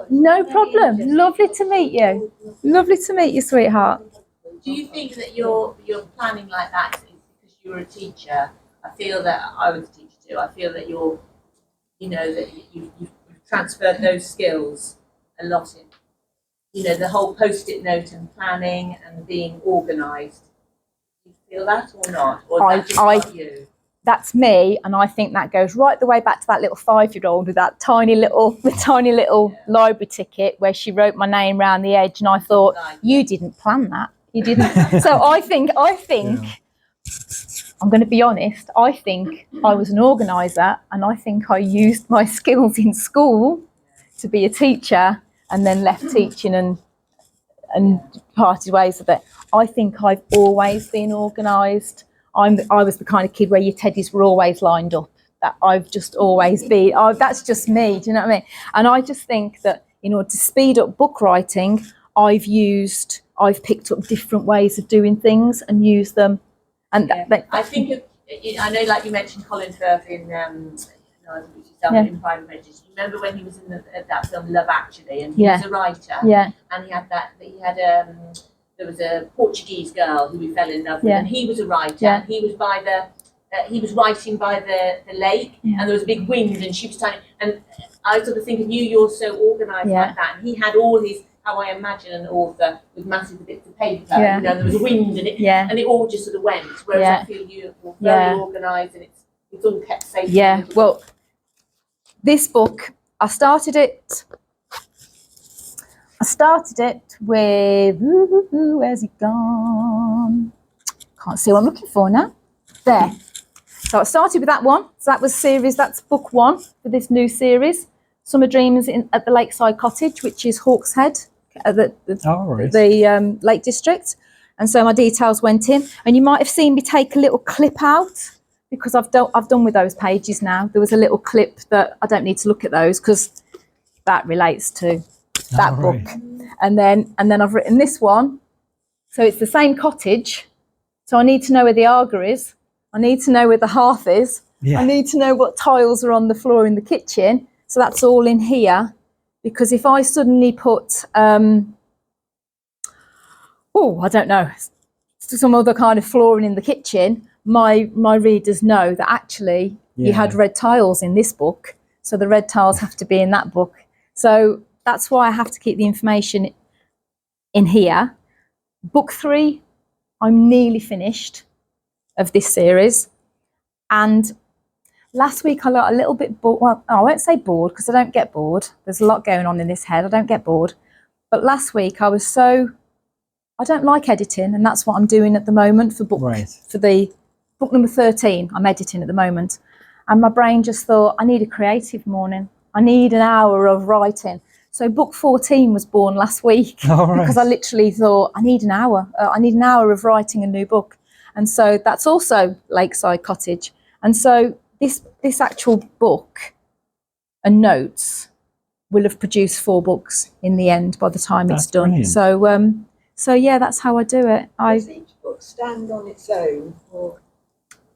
no problem. Lovely to meet you. Lovely to meet you, sweetheart. Do you think that you're planning like that is because you're a teacher? I feel that I was a teacher too. I feel that you're, you know, that you've transferred those skills a lot in, you know, the whole post-it note and planning and being organised. Do you feel that or not? Or is that just not you? That's me, and I think that goes right the way back to that little 5-year-old with that tiny little library ticket where she wrote my name round the edge, and I thought, you didn't plan that. You didn't. So I think I'm going to be honest, I think I was an organiser, and I think I used my skills in school to be a teacher, and then left teaching and parted ways with it. I think I've always been organised. I was the kind of kid where your teddies were always lined up. That I've just always been. That's just me. Do you know what I mean? And I just think that in order to speed up book writing, I've picked up different ways of doing things and used them. And I think I know, like you mentioned, Colin Firth in in Private Measures. You remember when he was in that film Love Actually, and he was a writer, and he had there was a Portuguese girl who he fell in love with, and he was a writer. And he was he was writing by the lake, and there was a big wind, and she was tiny. And I sort of think of you, you're so organised like that. And he had all his, how I imagine an author with massive bits of paper. You know, there was a wind, and it all just sort of went. Whereas I feel you're very organised, and it's all kept safe. Yeah. Well, this book, I started it with, where's it gone? Can't see what I'm looking for now. There. So I started with that one. So that was that's book 1 for this new series, Summer Dreams at the Lakeside Cottage, which is Hawkshead, the Lake District. And so my details went in, and you might have seen me take a little clip out, because I've done with those pages now. There was a little clip that I don't need to look at those, because that relates to that book. And then I've written this one. So it's the same cottage. So I need to know where the Aga is. I need to know where the hearth is. I need to know what tiles are on the floor in the kitchen. So that's all in here. Because if I suddenly put, I don't know, some other kind of flooring in the kitchen, my readers know that actually you had red tiles in this book, so the red tiles have to be in that book. So that's why I have to keep the information in here. Book 3, I'm nearly finished of this series. And last week I got a little bit bored. Well, I won't say bored because I don't get bored. There's a lot going on in this head. I don't get bored. But last week I don't like editing, and that's what I'm doing at the moment for the book number 13. I'm editing at the moment. And my brain just thought, I need a creative morning. I need an hour of writing. So book 14 was born last week because I literally thought, I need an hour. I need an hour of writing a new book. And so that's also Lakeside Cottage. And so this actual book and notes will have produced 4 books in the end by the time it's done. Brilliant. So yeah, that's how I do it. Does each book stand on its own, or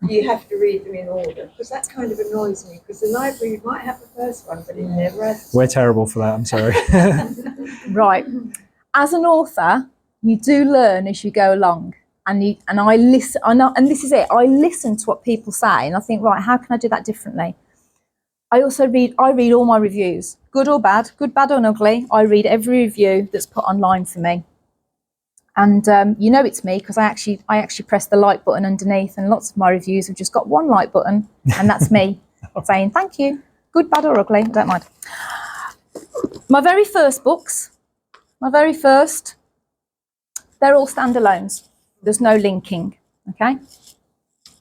do you have to read them in order? Because that kind of annoys me, because the library might have the first one, but it never has. We're terrible for that, I'm sorry. Right. As an author, you do learn as you go along. And I listen, and this is it, I listen to what people say, and I think, right, how can I do that differently? I read all my reviews, good or bad, good, bad or ugly. I read every review that's put online for me. And you know it's me because I actually press the like button underneath, and lots of my reviews have just got one like button, and that's me saying thank you, good, bad or ugly, don't mind. My very first books, they're all standalones. There's no linking, okay?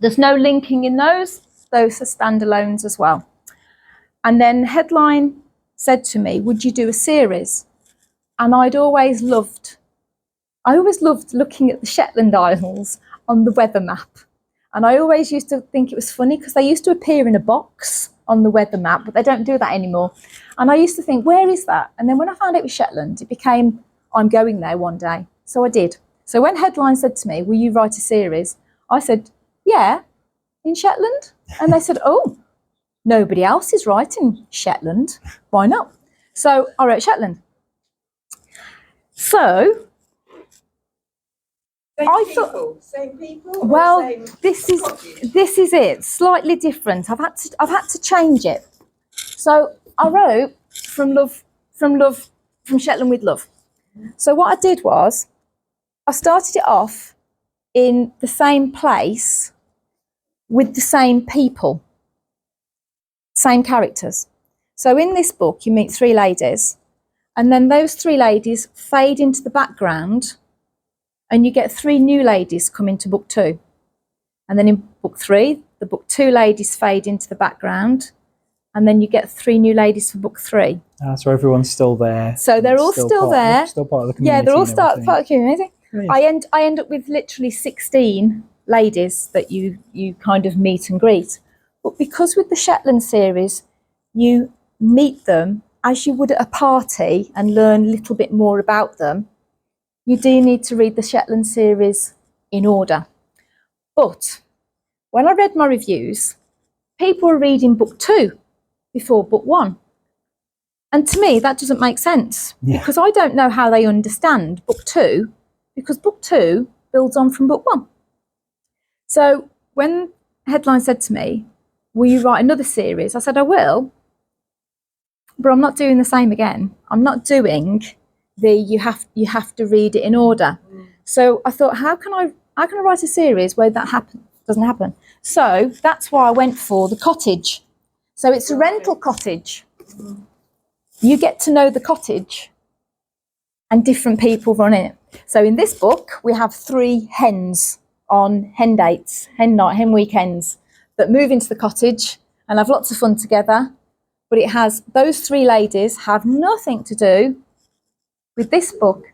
There's no linking in those. Those are standalones as well. And then Headline said to me, would you do a series? And I always loved looking at the Shetland Isles on the weather map. And I always used to think it was funny because they used to appear in a box on the weather map, but they don't do that anymore. And I used to think, where is that? And then when I found it was Shetland, it became, I'm going there one day. So I did. So when Headline said to me, will you write a series? I said, yeah, in Shetland? And they said, oh, nobody else is writing Shetland. Why not? So I wrote Shetland. So Same people. Well, same this cottage? is it. Slightly different. I've had to change it. So I wrote from Shetland with love. So what I did was I started it off in the same place with the same people, same characters. So in this book, you meet 3 ladies, and then those 3 ladies fade into the background, and you get 3 new ladies come into book 2. And then in book 3, the book 2 ladies fade into the background, and then you get 3 new ladies for book 3. So everyone's still there. So they're all still there. Still part of the community. Yeah, they're all part of the community. Brilliant. I end up with literally 16 ladies that you kind of meet and greet. But because with the Shetland series, you meet them as you would at a party and learn a little bit more about them, you do need to read the Shetland series in order. But when I read my reviews, people were reading book 2 before book 1. And to me, that doesn't make sense because I don't know how they understand book 2, because book 2 builds on from book 1. So when Headline said to me, will you write another series? I said, I will, but I'm not doing the same again. I'm not doing the you have to read it in order. So I thought, how can I write a series where that doesn't happen? So that's why I went for the cottage. So it's a rental cottage. You get to know the cottage and different people run it. So in this book, we have 3 hens on hen dates, hen weekends, that move into the cottage and have lots of fun together. But it has, those 3 ladies have nothing to do with this book.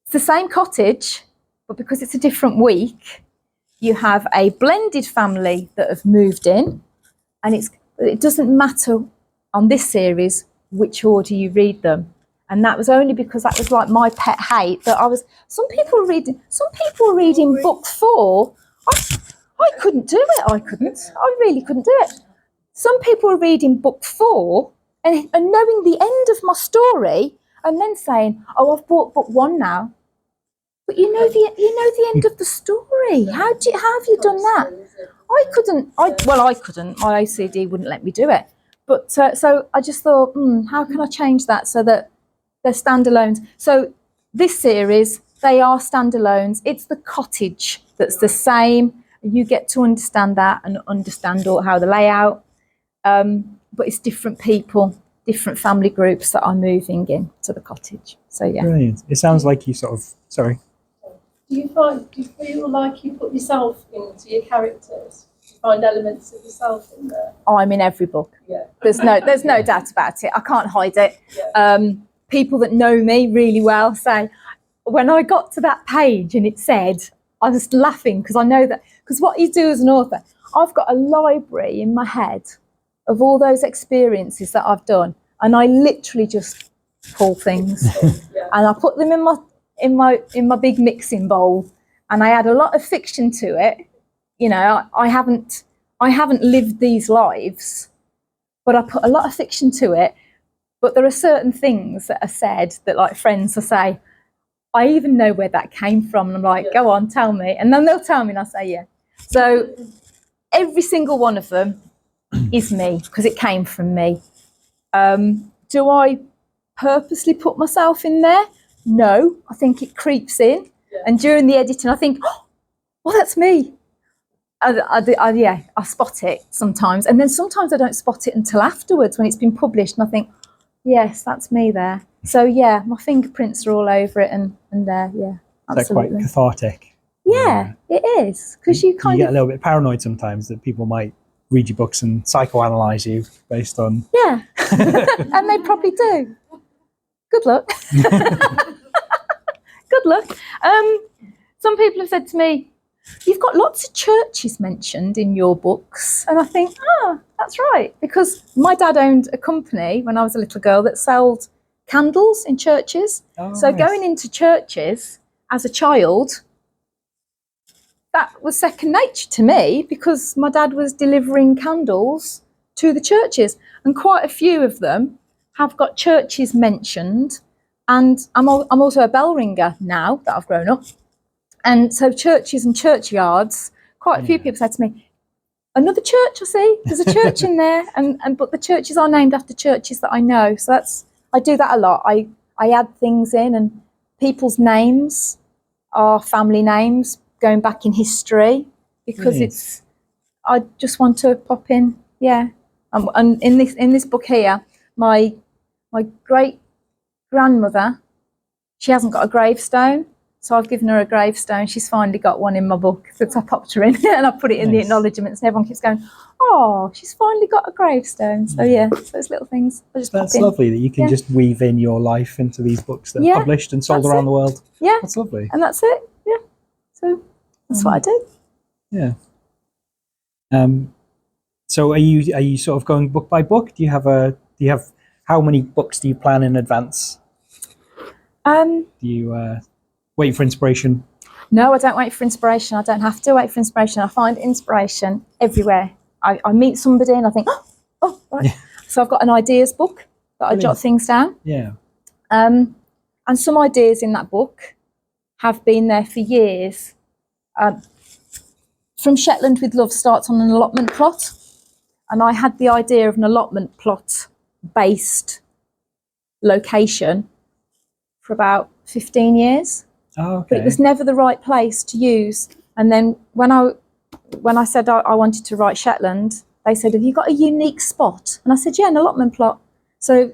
It's the same cottage, but because it's a different week, you have a blended family that have moved in, and it doesn't matter on this series which order you read them. And that was only because that was like my pet hate, that some people were reading book 4. I couldn't do it. I really couldn't do it. Some people were reading book 4 and knowing the end of my story and then saying, oh, I've bought book 1 now. but you know the end of the story. How have you done that? I couldn't. My OCD wouldn't let me do it. But so I just thought, how can I change that so that they're standalones? So this series, they are standalones. It's the cottage that's the same. You get to understand that and understand how the layout. But it's different people, different family groups that are moving into the cottage. So yeah. Brilliant. It sounds like you sort of, sorry. Do you feel like you put yourself into your characters? Do you find elements of yourself in there? Oh, I'm in every book. Yeah. There's no doubt about it. I can't hide it. Yeah. People that know me really well say, when I got to that page and it said, I was laughing because I know that, because what you do as an author, I've got a library in my head of all those experiences that I've done, and I literally just pull things and I put them in my big mixing bowl, and I add a lot of fiction to it. You know, I haven't lived these lives, but I put a lot of fiction to it. But there are certain things that are said that, like, friends will say, I even know where that came from. And I'm like, go on, tell me. And then they'll tell me and I say, yeah. So every single one of them is me because it came from me. Do I purposely put myself in there? No, I think it creeps in. Yeah. And during the editing, I think, oh, that's me. I spot it sometimes. And then sometimes I don't spot it until afterwards when it's been published. And I think, yes, that's me there. So, yeah, my fingerprints are all over it and there, yeah, absolutely. Is that quite cathartic? Yeah, it is. Because you get a little bit paranoid sometimes that people might read your books and psychoanalyse you based on... Yeah, and they probably do. Good luck. Good luck. Some people have said to me, you've got lots of churches mentioned in your books. And I think, that's right. Because my dad owned a company when I was a little girl that sold candles in churches. Oh, so nice. Going into churches as a child, that was second nature to me because my dad was delivering candles to the churches. And quite a few of them have got churches mentioned. And I'm also a bell ringer now that I've grown up. And so churches and churchyards, quite a few people said to me, another church, I see, there's a church in there. But the churches are named after churches that I know. So I do that a lot. I add things in, and people's names are family names going back in history because I just want to pop in, yeah. And in this book here, my great grandmother, she hasn't got a gravestone. So I've given her a gravestone. She's finally got one in my book that I popped her in and I put it in the acknowledgements, and everyone keeps going, oh, she's finally got a gravestone. So yeah, those little things. That's lovely that you can just weave in your life into these books that are published and sold around the world. Yeah. That's lovely. And that's it. Yeah. So that's what I do. Yeah. So are you sort of going book by book? Do you have how many books do you plan in advance? Do you wait for inspiration? No, I don't wait for inspiration. I don't have to wait for inspiration. I find inspiration everywhere. I meet somebody and I think, oh, right. Yeah. So I've got an ideas book that I jot things down. Yeah. And some ideas in that book have been there for years. From Shetland with Love starts on an allotment plot. And I had the idea of an allotment plot based location for about 15 years. Oh, okay. But it was never the right place to use. And then when I said I wanted to write Shetland, they said, have you got a unique spot? And I said, yeah, an allotment plot. So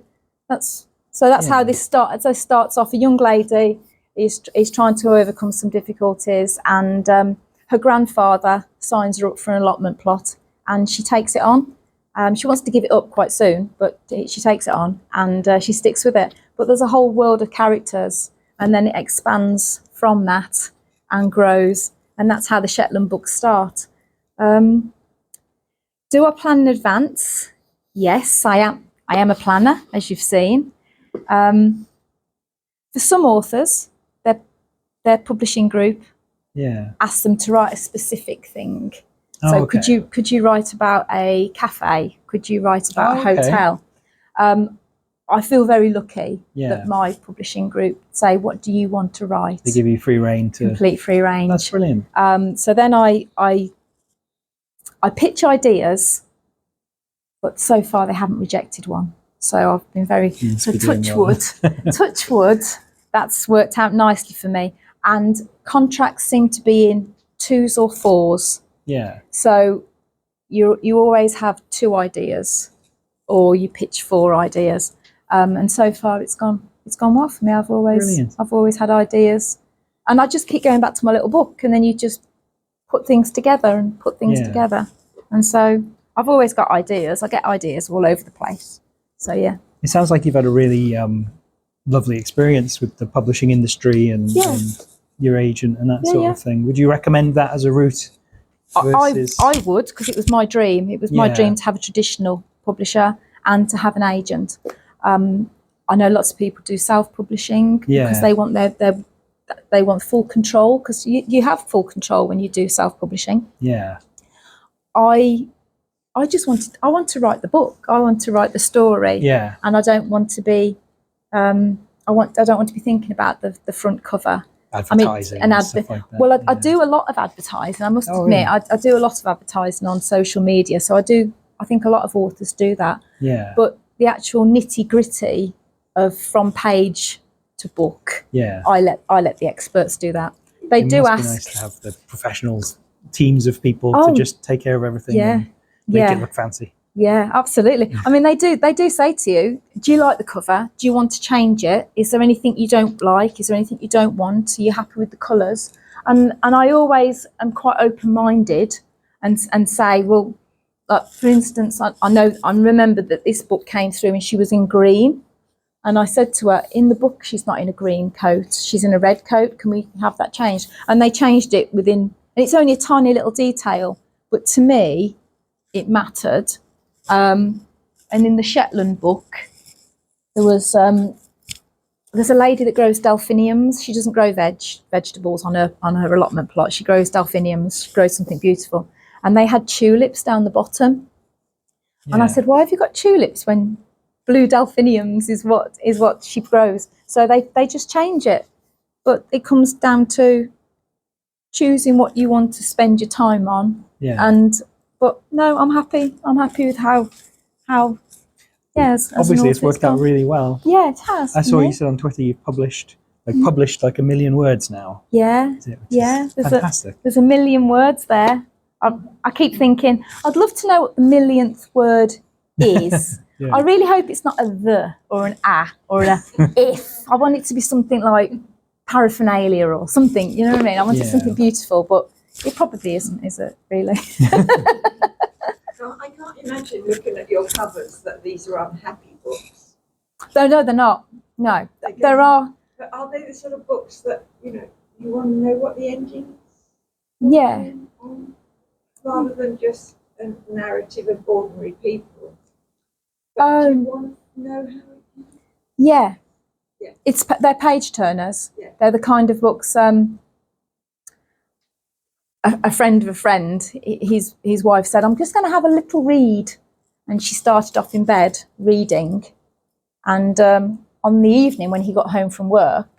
that's how this started. So it starts off, a young lady is trying to overcome some difficulties, and her grandfather signs her up for an allotment plot, and she takes it on. She wants to give it up quite soon, but she takes it on, and she sticks with it. But there's a whole world of characters, and then it expands from that and grows, and that's how the Shetland books start. Do I plan in advance? Yes, I am. I am a planner, as you've seen. For some authors, their publishing group asks them to write a specific thing. So could you write about a cafe? Could you write about a hotel? I feel very lucky Yeah. that my publishing group say, what do you want to write? They give you free rein to... Complete free range. That's brilliant. So then I pitch ideas, but so far they haven't rejected one. So I've been very, so touch wood, touch wood, that's worked out nicely for me. And contracts seem to be in 2s or 4s. Yeah. So you always have 2 ideas, or you pitch 4 ideas. And so far it's gone well for me. I've always had ideas, and I just keep going back to my little book, and then you just put things together and put things together. And so I've always got ideas. I get ideas all over the place. So yeah. It sounds like you've had a really lovely experience with the publishing industry and your agent and that sort of thing. Would you recommend that as a route? I would, because it was my dream. It was my dream to have a traditional publisher and to have an agent. I know lots of people do self-publishing because they want they want full control, because you have full control when you do self-publishing. Yeah. I want to write the book. I want to write the story. Yeah. And I don't want to be I don't want to be thinking about the front cover. Advertising and stuff like that. Well, I do a lot of advertising. I must admit, I do a lot of advertising on social media. So I think a lot of authors do that. Yeah. But the actual nitty gritty of from page to book, I let the experts do that. They do ask. Be nice to have the professionals, teams of people to just take care of everything and make it look fancy. Yeah, absolutely. I mean, they do say to you, do you like the cover? Do you want to change it? Is there anything you don't like? Is there anything you don't want? Are you happy with the colours? And I always am quite open-minded and say, well, like, for instance, I remember that this book came through and she was in green. And I said to her, in the book, she's not in a green coat. She's in a red coat. Can we have that changed? And they changed it within, and it's only a tiny little detail, but to me, it mattered. And in the Shetland book, there's a lady that grows delphiniums. She doesn't grow vegetables on her allotment plot. She grows delphiniums. She grows something beautiful. And they had tulips down the bottom. Yeah. And I said, why have you got tulips when blue delphiniums is what she grows? So they just change it. But it comes down to choosing what you want to spend your time on. Yeah. But no, I'm happy. I'm happy with how obviously it's worked out really well. Yeah, it has. I saw you said on Twitter you've published like 1 million words now. Yeah. Fantastic. There's 1 million words there. I keep thinking, I'd love to know what the millionth word is. Yeah. I really hope it's not a the or an a or an if. I want it to be something like paraphernalia or something, you know what I mean? I want it something beautiful, but it probably isn't, is it, really? So I can't imagine looking at your covers that these are unhappy books. No, they're not. No, there are. But are they the sort of books that, you want to know what the ending is? Yeah. Rather than just a narrative of ordinary people. But do you want to know how it ends? Yeah. They're page turners. Yeah. They're the kind of books. A friend of a friend, his wife said, I'm just going to have a little read. And she started off in bed reading. And on the evening when he got home from work,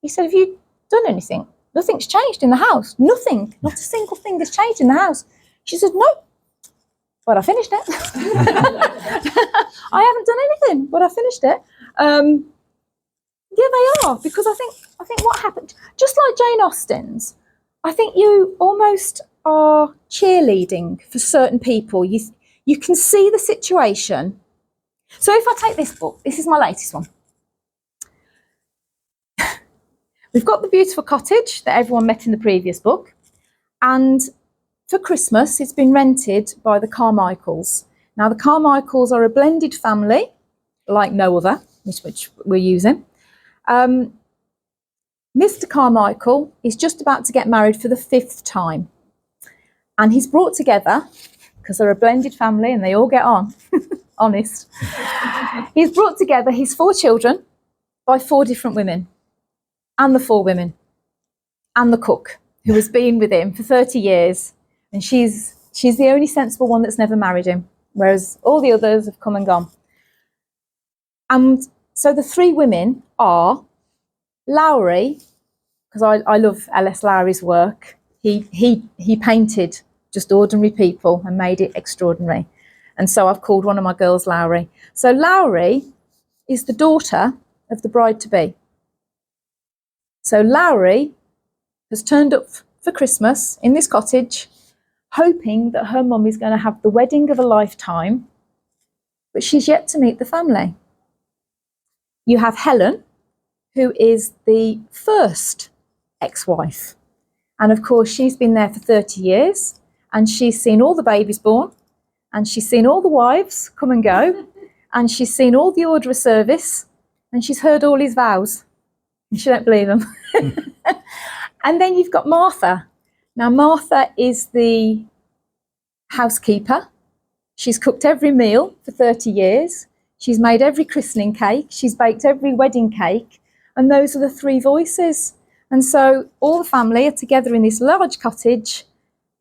he said, have you done anything? Nothing's changed in the house. Nothing. Not a single thing has changed in the house. She said, no. But I finished it. I haven't done anything, but I finished it. Yeah, they are. Because I think what happened, just like Jane Austen's, I think you almost are cheerleading for certain people. You can see the situation. So if I take this book, this is my latest one. We've got the beautiful cottage that everyone met in the previous book. And for Christmas, it's been rented by the Carmichaels. Now, the Carmichaels are a blended family, like no other, which we're using. Mr. Carmichael is just about to get married for the 5th time. And he's brought together, because they're a blended family and they all get on, honest. He's brought together his 4 children by 4 different women, and the 4 women, and the cook, who has been with him for 30 years. And she's the only sensible one that's never married him, whereas all the others have come and gone. And so the three women are Lowry, because I love L.S. Lowry's work. He painted just ordinary people and made it extraordinary. And so I've called one of my girls Lowry. So Lowry is the daughter of the bride-to-be. So Lowry has turned up for Christmas in this cottage, hoping that her mum is going to have the wedding of a lifetime, but she's yet to meet the family. You have Helen, who is the first ex-wife. And of course, she's been there for 30 years, and she's seen all the babies born, and she's seen all the wives come and go, and she's seen all the order of service, and she's heard all his vows, and she don't believe them. And then you've got Martha. Now, Martha is the housekeeper. She's cooked every meal for 30 years. She's made every christening cake. She's baked every wedding cake. And those are the three voices. And so all the family are together in this large cottage,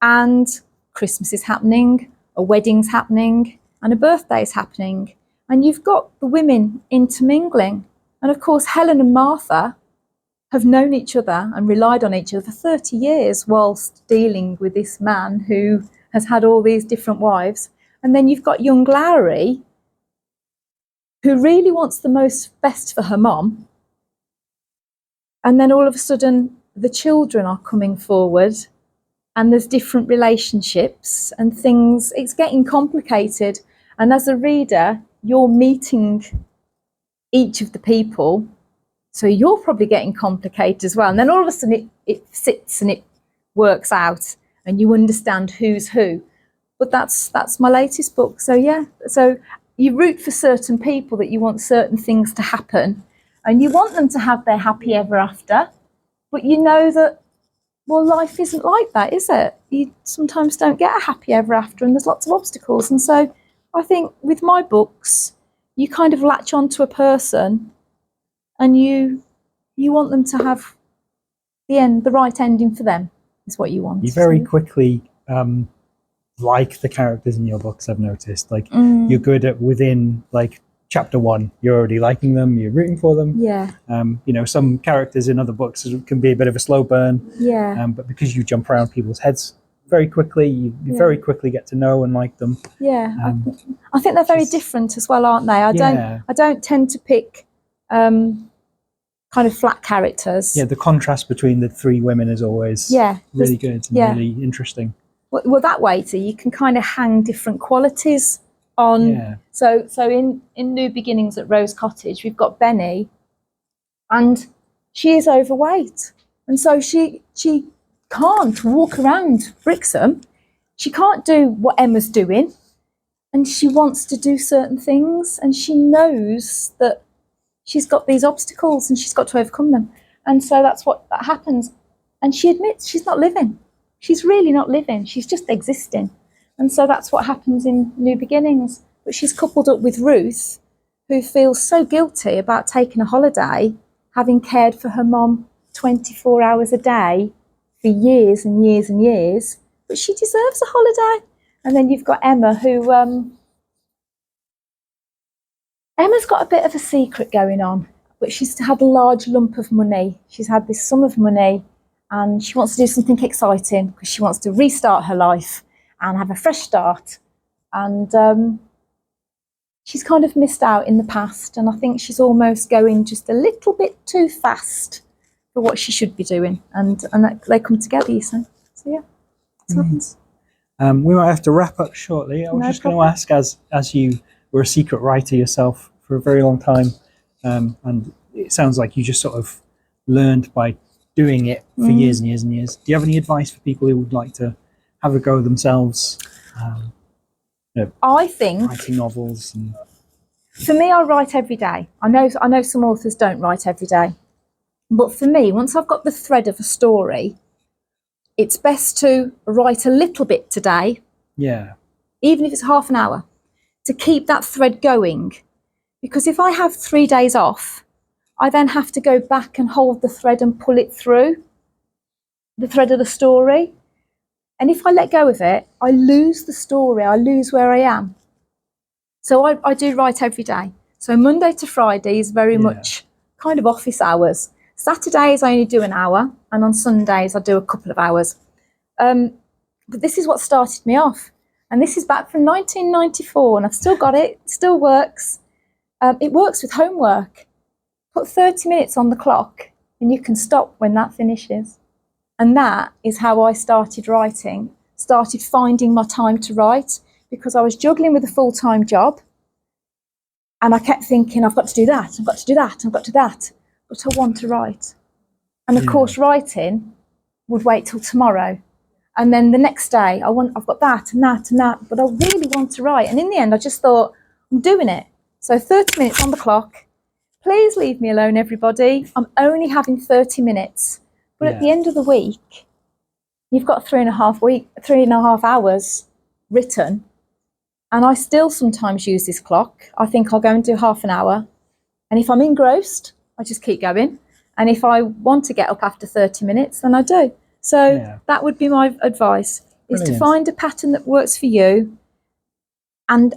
and Christmas is happening, a wedding's happening, and a birthday's happening. And you've got the women intermingling. And of course, Helen and Martha have known each other and relied on each other for 30 years whilst dealing with this man who has had all these different wives. And then you've got young Lowry, who really wants the best for her mom. And then all of a sudden, the children are coming forward, and there's different relationships and things. It's getting complicated. And as a reader, you're meeting each of the people, so you're probably getting complicated as well. And then all of a sudden it sits and it works out, and you understand who's who. But that's my latest book. So yeah, so you root for certain people, that you want certain things to happen, and you want them to have their happy ever after. But you know that, well, life isn't like that, is it? You sometimes don't get a happy ever after, and there's lots of obstacles. And so I think with my books, you kind of latch onto a person, and you want them to have the right ending for them, is what you want. You very quickly like the characters in your books, I've noticed. Like, you're good at, within like chapter 1, you're already liking them, you're rooting for them. Yeah. Some characters in other books can be a bit of a slow burn. Yeah. But because you jump around people's heads very quickly, you very quickly get to know and like them. Yeah. I think they're very different as well, aren't they? I don't tend to pick kind of flat characters. Yeah, the contrast between the three women is always really good and really interesting. Well, that way too, you can kind of hang different qualities on. Yeah. So in New Beginnings at Rose Cottage, we've got Benny, and she is overweight, and so she can't walk around Brixham. She can't do what Emma's doing, and she wants to do certain things, and she knows that she's got these obstacles and she's got to overcome them. And so that happens. And she admits she's not living. She's really not living. She's just existing. And so that's what happens in New Beginnings. But she's coupled up with Ruth, who feels so guilty about taking a holiday, having cared for her mum 24 hours a day for years and years and years. But she deserves a holiday. And then you've got Emma, who... Emma's got a bit of a secret going on, but she's had a large lump of money. She's had this sum of money, and she wants to do something exciting because she wants to restart her life and have a fresh start. And she's kind of missed out in the past, and I think she's almost going just a little bit too fast for what she should be doing. And they come together, you see. So yeah, that's what happens. We might have to wrap up shortly. I was just going to ask, as you were a secret writer yourself for a very long time, and it sounds like you just sort of learned by doing it for years and years and years. Do you have any advice for people who would like to have a go themselves? I think writing novels. For me, I write every day. I know some authors don't write every day, but for me, once I've got the thread of a story, it's best to write a little bit today. Yeah. Even if it's half an hour, to keep that thread going. Because if I have 3 days off, I then have to go back and hold the thread and pull it through, the thread of the story. And if I let go of it, I lose the story, I lose where I am. So I do write every day. So Monday to Friday is very much kind of office hours. Saturdays I only do an hour, and on Sundays I do a couple of hours. But this is what started me off. And this is back from 1994, and I've still got it. It still works. It works with homework. Put 30 minutes on the clock, and you can stop when that finishes. And that is how I started writing, started finding my time to write, because I was juggling with a full-time job. And I kept thinking, I've got to do that, I've got to do that, I've got to do that. But I want to write. And of course, writing would wait till tomorrow. And then the next day, I've got that and that and that, but I really want to write. And in the end, I just thought, I'm doing it. So 30 minutes on the clock. Please leave me alone, everybody. I'm only having 30 minutes. But at the end of the week, you've got 3.5 hours written. And I still sometimes use this clock. I think I'll go and do half an hour. And if I'm engrossed, I just keep going. And if I want to get up after 30 minutes, then I do. So that would be my advice, is to find a pattern that works for you and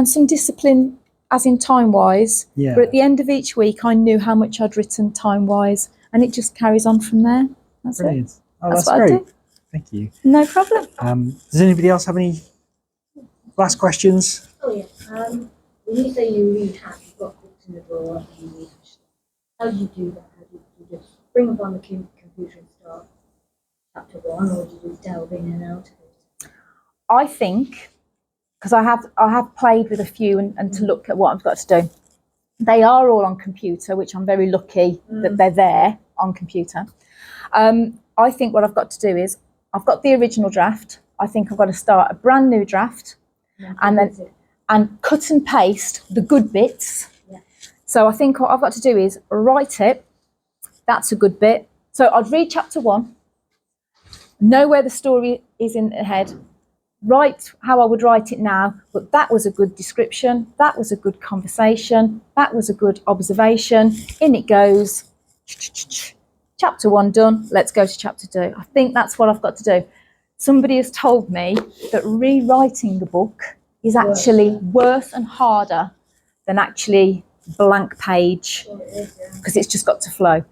some discipline, as in time-wise. But at the end of each week, I knew how much I'd written time-wise, and it just carries on from there. That's it. Oh, that's that's what great. I do. Thank you. No problem. Does anybody else have any last questions? Oh yeah. When you say you rehash, you've got books in the drawer and you rehash them. How do you do that? How do you just bring up on the computer and start chapter 1, or do you just delve in and out of it? I think, because I have played with a few and to look at what I've got to do. They are all on computer, which I'm very lucky that they're there on computer. I think what I've got to do is, I've got the original draft. I think I've got to start a brand new draft and cut and paste the good bits. Yeah. So I think what I've got to do is write it. That's a good bit. So I'd read chapter 1, know where the story is in the head, write how I would write it now, but that was a good description, that was a good conversation, that was a good observation, in it goes, chapter 1 done, let's go to chapter 2. I think that's what I've got to do. Somebody has told me that rewriting the book is actually worse and harder than actually blank page, because it's just got to flow.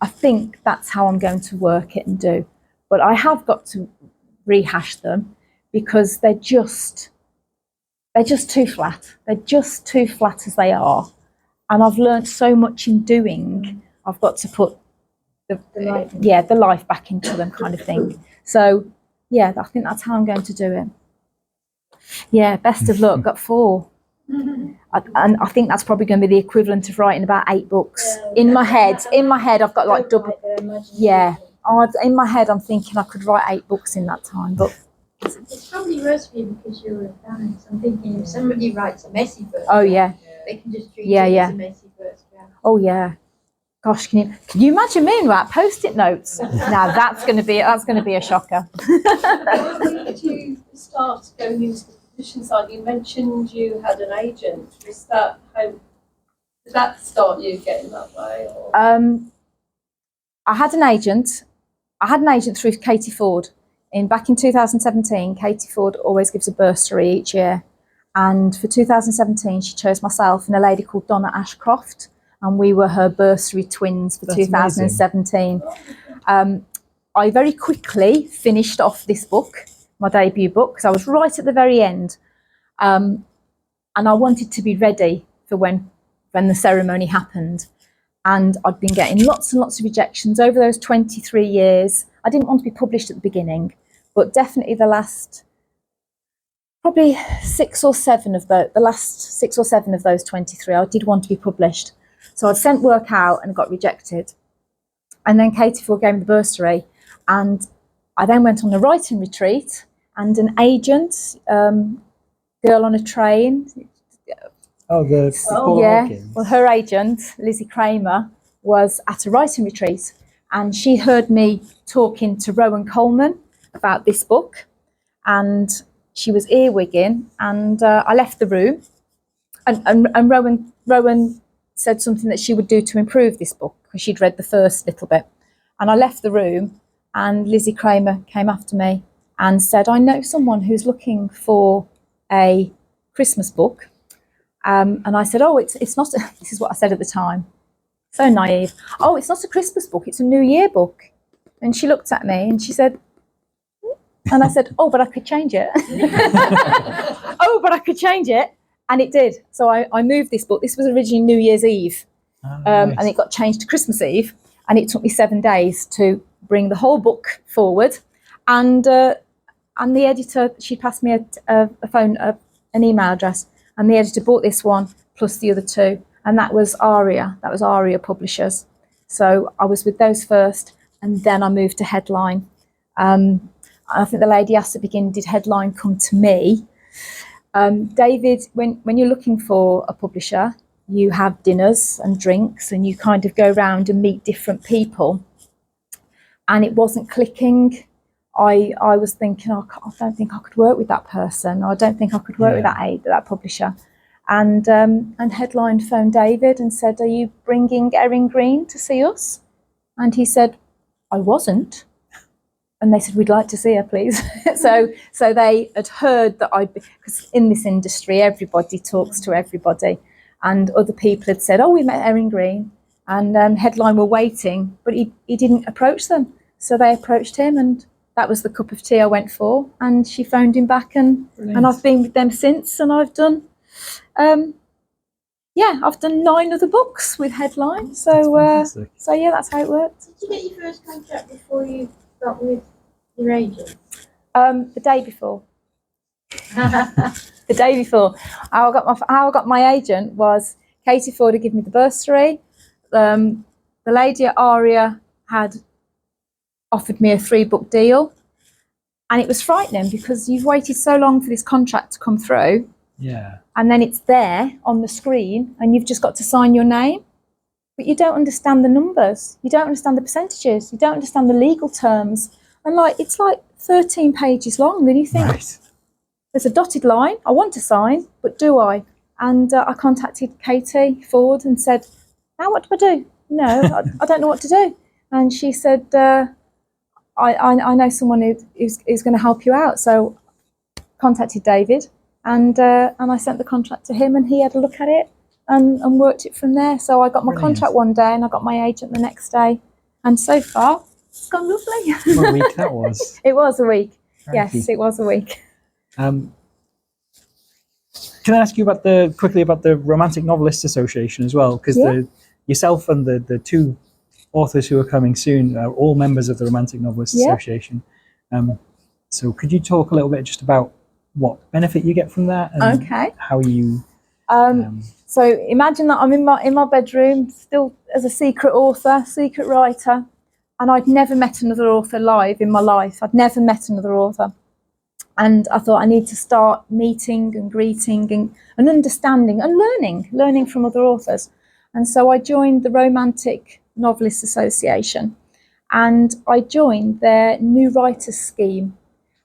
I think that's how I'm going to work it and do. But I have got to rehash them, because they're just too flat. They're just too flat as they are. And I've learned so much in doing. I've got to put the life back into them, kind of thing. So yeah, I think that's how I'm going to do it. Yeah, best of luck. Got 4. And I think that's probably going to be the equivalent of writing about 8 books. In my head, I've got like double. Yeah, in my head, I'm thinking I could write 8 books in that time. But It's probably worse for you because you're a balance. I'm thinking if somebody writes a messy verse, they can just treat it as a messy verse. Oh yeah, gosh, can you imagine me without post-it notes? Now that's going to be a shocker. When did you start going into the publishing side? You mentioned you had an agent. Was that how? Did that start you getting that way? Or? I had an agent. Through Katie Ford. Back in 2017, Katie Ford always gives a bursary each year. And for 2017, she chose myself and a lady called Donna Ashcroft. And we were her bursary twins for 2017. I very quickly finished off this book, my debut book, because I was right at the very end. And I wanted to be ready for when the ceremony happened. And I'd been getting lots and lots of rejections over those 23 years. I didn't want to be published at the beginning, but definitely the last 6 or 7 of those 23, I did want to be published. So I'd sent work out and got rejected. And then Katie Ford gave me the bursary, and I then went on a writing retreat, and an agent, girl on a train. Hawkins. Well, her agent, Lizzie Kramer, was at a writing retreat, and she heard me talking to Rowan Coleman about this book, and she was earwigging, and I left the room, and Rowan said something that she would do to improve this book, because she'd read the first little bit. And I left the room, and Lizzie Kramer came after me and said, I know someone who's looking for a Christmas book, And I said, oh, it's not, this is what I said at the time. So naive. Oh, it's not a Christmas book, it's a New Year book. And she looked at me and she said, and I said, oh, but I could change it. Oh, but I could change it. And it did. So I moved this book. This was originally New Year's Eve. Nice. And it got changed to Christmas Eve. And it took me 7 days to bring the whole book forward. And the editor, she passed me an email address. And the editor bought this one plus the other two. And that was Aria. That was Aria Publishers. So I was with those first. And then I moved to Headline. I think the lady asked at the beginning, did Headline come to me? David, when you're looking for a publisher, you have dinners and drinks and you kind of go around and meet different people. And it wasn't clicking. I was thinking, I don't think I could work with that person. Or I don't think I could work with that publisher. And Headline phoned David and said, are you bringing Erin Green to see us? And he said, I wasn't. And they said, we'd like to see her, please. So they had heard that because in this industry, everybody talks to everybody. And other people had said, oh, we met Erin Green. And Headline were waiting, but he didn't approach them. So they approached him, and that was the cup of tea I went for. And she phoned him back, and I've been with them since. And I've done, I've done 9 other books with Headline. So that's how it worked. Did you get your first contract before you got with your agent? The day before. The day before. How I got my agent was Katie Ford had given me the bursary. The lady at Aria had offered me a 3-book deal. And it was frightening because you've waited so long for this contract to come through. Yeah. And then it's there on the screen and you've just got to sign your name. But you don't understand the numbers. You don't understand the percentages. You don't understand the legal terms. And it's like 13 pages long. And you think, there's a dotted line. I want to sign, but do I? And I contacted Katie Ford and said, now what do I do? I don't know what to do. And she said, I know someone who's going to help you out. So contacted David and I sent the contract to him and he had a look at it and worked it from there. So I got my contract one day and I got my agent the next day. And so far, it's gone lovely. What a week that was. It was a week. Crikey. Yes, it was a week. Can I ask you quickly about the Romantic Novelists Association as well? Because yourself and the 2 authors who are coming soon are all members of the Romantic Novelists Association. So could you talk a little bit just about what benefit you get from that and how you... So imagine that I'm in my bedroom, still as a secret author, secret writer, and I'd never met another author live in my life. I'd never met another author. And I thought I need to start meeting and greeting and understanding and learning from other authors. And so I joined the Romantic Novelists Association and I joined their New Writers Scheme.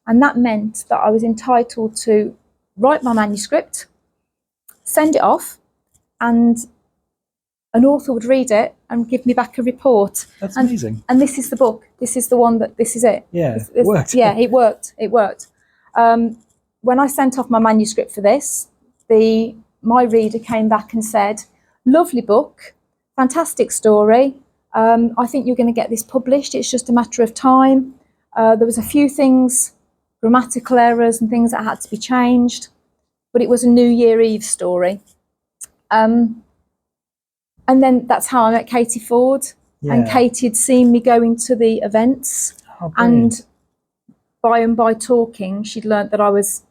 And that meant that I was entitled to write my manuscript, send it off, and an author would read it and give me back a report. That's amazing. And this is the book. This is the one this is it. Yeah, it worked. Yeah, it worked. It worked. When I sent off my manuscript for this, my reader came back and said, lovely book, fantastic story. I think you're going to get this published. It's just a matter of time. There was a few things, grammatical errors and things that had to be changed, but it was a New Year Eve story. And then that's how I met Katie Ford. Yeah. And Katie had seen me going to the events. And by talking, she'd learnt that I was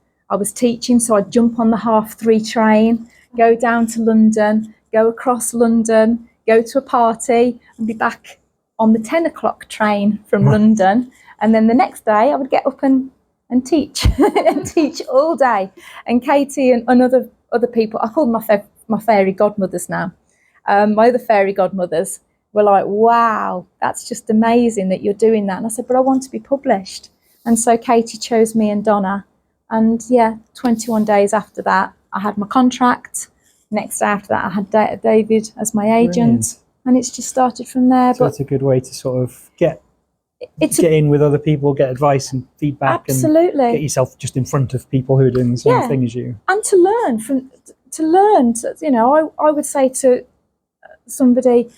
teaching, so I'd jump on the 3:30 train, go down to London, go across London, go to a party and be back on the 10 o'clock train from London. And then the next day I would get up and teach and teach all day. And Katie and other people, I call them my fairy godmothers now. My other fairy godmothers were like, wow, that's just amazing that you're doing that. And I said, but I want to be published. And so Katie chose me and Donna. And 21 days after that, I had my contract. Next day after that, I had David as my agent. Brilliant. And it's just started from there. So it's a good way to sort of get in with other people, get advice and feedback. Absolutely. And get yourself just in front of people who are doing the same thing as you. And to learn to learn. You know, I would say to somebody,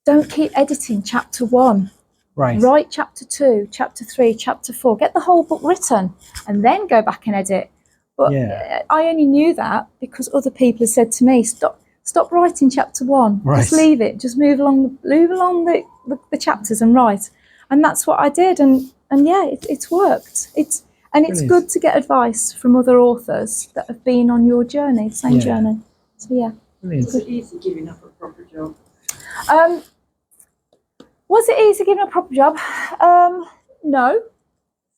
don't keep editing chapter 1. Right. Write chapter 2, chapter 3, chapter 4. Get the whole book written and then go back and edit. But I only knew that because other people had said to me, stop writing chapter 1. Right. Just leave it. Just move along the chapters and write. And that's what I did. And yeah, it's worked. It's good to get advice from other authors that have been on your journey, same journey. So yeah. Brilliant. Was it easy giving up a proper job? Was it easy giving a proper job? No.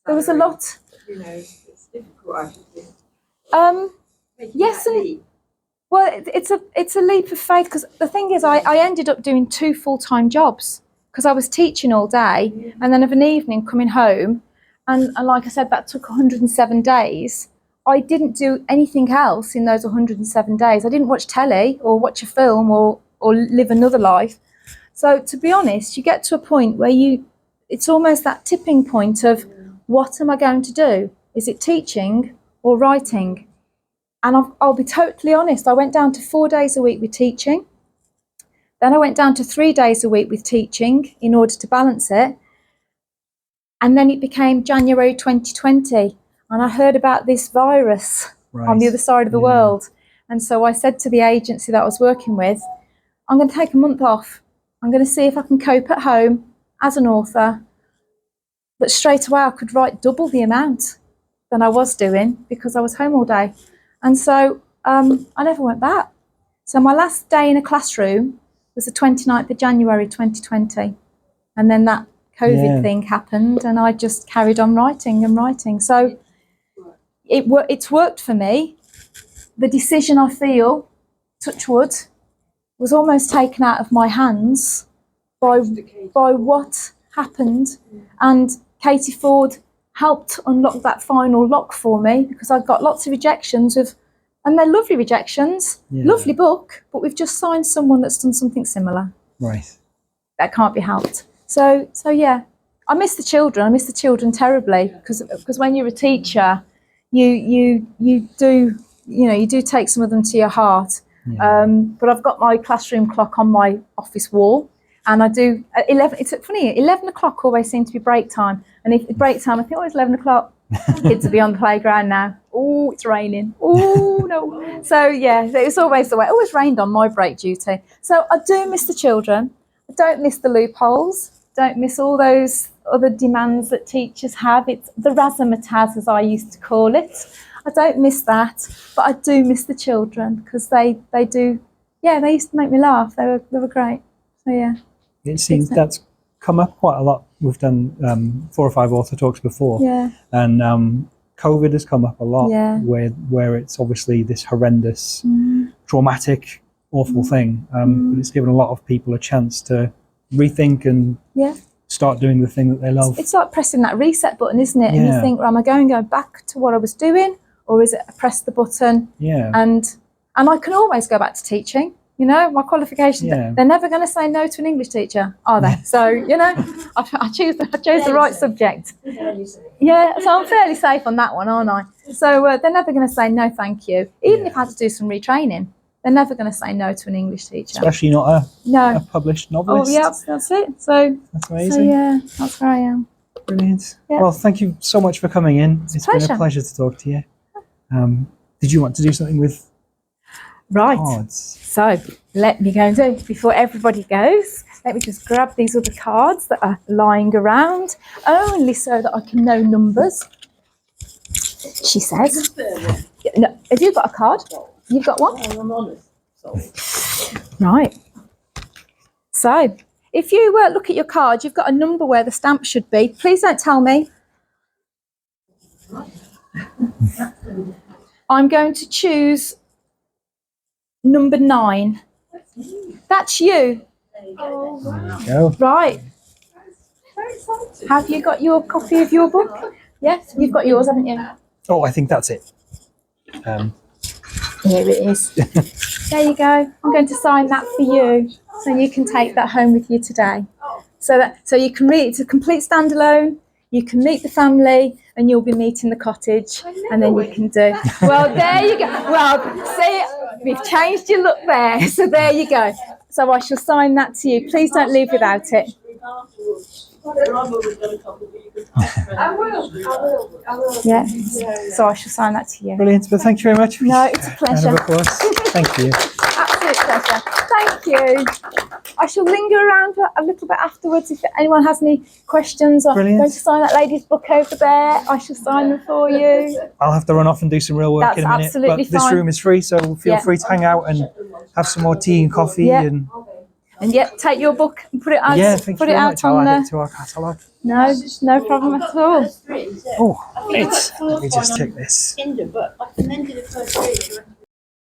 There was a lot. You know, it's difficult, I think. Yes, well, it's a leap of faith, because the thing is, I ended up doing 2 full-time jobs because I was teaching all day and then of an evening coming home, and like I said, that took 107 days. I didn't do anything else in those 107 days. I didn't watch telly or watch a film or live another life. So to be honest, you get to a point where it's almost that tipping point of, what am I going to do? Is it teaching or writing? And I'll be totally honest, I went down to 4 days a week with teaching. Then I went down to 3 days a week with teaching in order to balance it. And then it became January 2020. And I heard about this virus on the other side of the world. And so I said to the agency that I was working with, I'm going to take a month off. I'm going to see if I can cope at home as an author. But straight away I could write double the amount than I was doing because I was home all day. And so I never went back. So my last day in a classroom was the 29th of January 2020. And then that COVID thing happened and I just carried on writing and writing. So it's worked for me. The decision, I feel, touch wood, was almost taken out of my hands by what happened. And Katie Ford helped unlock that final lock for me, because I got lots of rejections and they're lovely rejections, lovely book, but we've just signed someone that's done something similar. Right. That can't be helped. So yeah, I miss the children. I miss the children terribly, because when you're a teacher, you do take some of them to your heart. But I've got my classroom clock on my office wall, and I do at 11. It's funny, 11 o'clock always seems to be break time, and if break time, I think, it's 11 o'clock. Kids will be on the playground now. Oh, it's raining. Oh no. So yeah, it's always the way. It always rained on my break duty. So I do miss the children. I don't miss the loopholes. Don't miss all those other demands that teachers have. It's the razzmatazz, as I used to call it. I don't miss that, but I do miss the children, because they do. Yeah, they used to make me laugh. They were great. So yeah. It seems that's come up quite a lot. We've done 4 or 5 author talks before, and COVID has come up a lot, where it's obviously this horrendous, traumatic, awful thing, but it's given a lot of people a chance to rethink and start doing the thing that they love. It's like pressing that reset button, isn't it? And you think, well, am I going back to what I was doing, or is it press the button? And I can always go back to teaching. You know, my qualifications, they're never going to say no to an English teacher, are they? So, I chose the right subject. Yeah, so I'm fairly safe on that one, aren't I? So they're never going to say no, thank you. Even if I had to do some retraining, they're never going to say no to an English teacher. Especially not a published novelist. Oh, yeah, that's it. So that's amazing. So, yeah, that's where I am. Brilliant. Yeah. Well, thank you so much for coming in. It's been a pleasure to talk to you. Did you want to do something with cards? So let me go and do, before everybody goes, let me just grab these other cards that are lying around, only so that I can know numbers. She says. No, have you got a card? You've got one? I'm honest. Sorry. Right. So if you look at your card, you've got a number where the stamp should be. Please don't tell me. I'm going to choose number 9. That's you. Oh, wow. There you go. Right. Have you got your copy of your book? Yes, you've got yours, haven't you? Oh, I think that's it. Here it is. There you go. I'm going to sign that for you, so you can take that home with you today. So you can read. It's a complete standalone. You can meet the family, and you'll be meeting the cottage, and then you can do. Well, there you go. Well, see, we've changed your look there, so there you go. So I shall sign that to you. Please don't leave without it. I will. Yeah. So I shall sign that to you. Brilliant. But thank you very much. No, it's a pleasure. And of course, thank you. Absolute pleasure. Thank you. I shall linger around a little bit afterwards if anyone has any questions. I'm Brilliant. going to sign that lady's book over there. I shall sign them for you. I'll have to run off and do some real work That's in a minute. absolutely But this fine. room is free, so feel free to hang out and have some more tea and coffee. Yeah. And Take your book and put it out. thank you put it very out much. I'll on add the. it to our catalogue. No problem at all. Oh, let me just take this. But I commended the first three.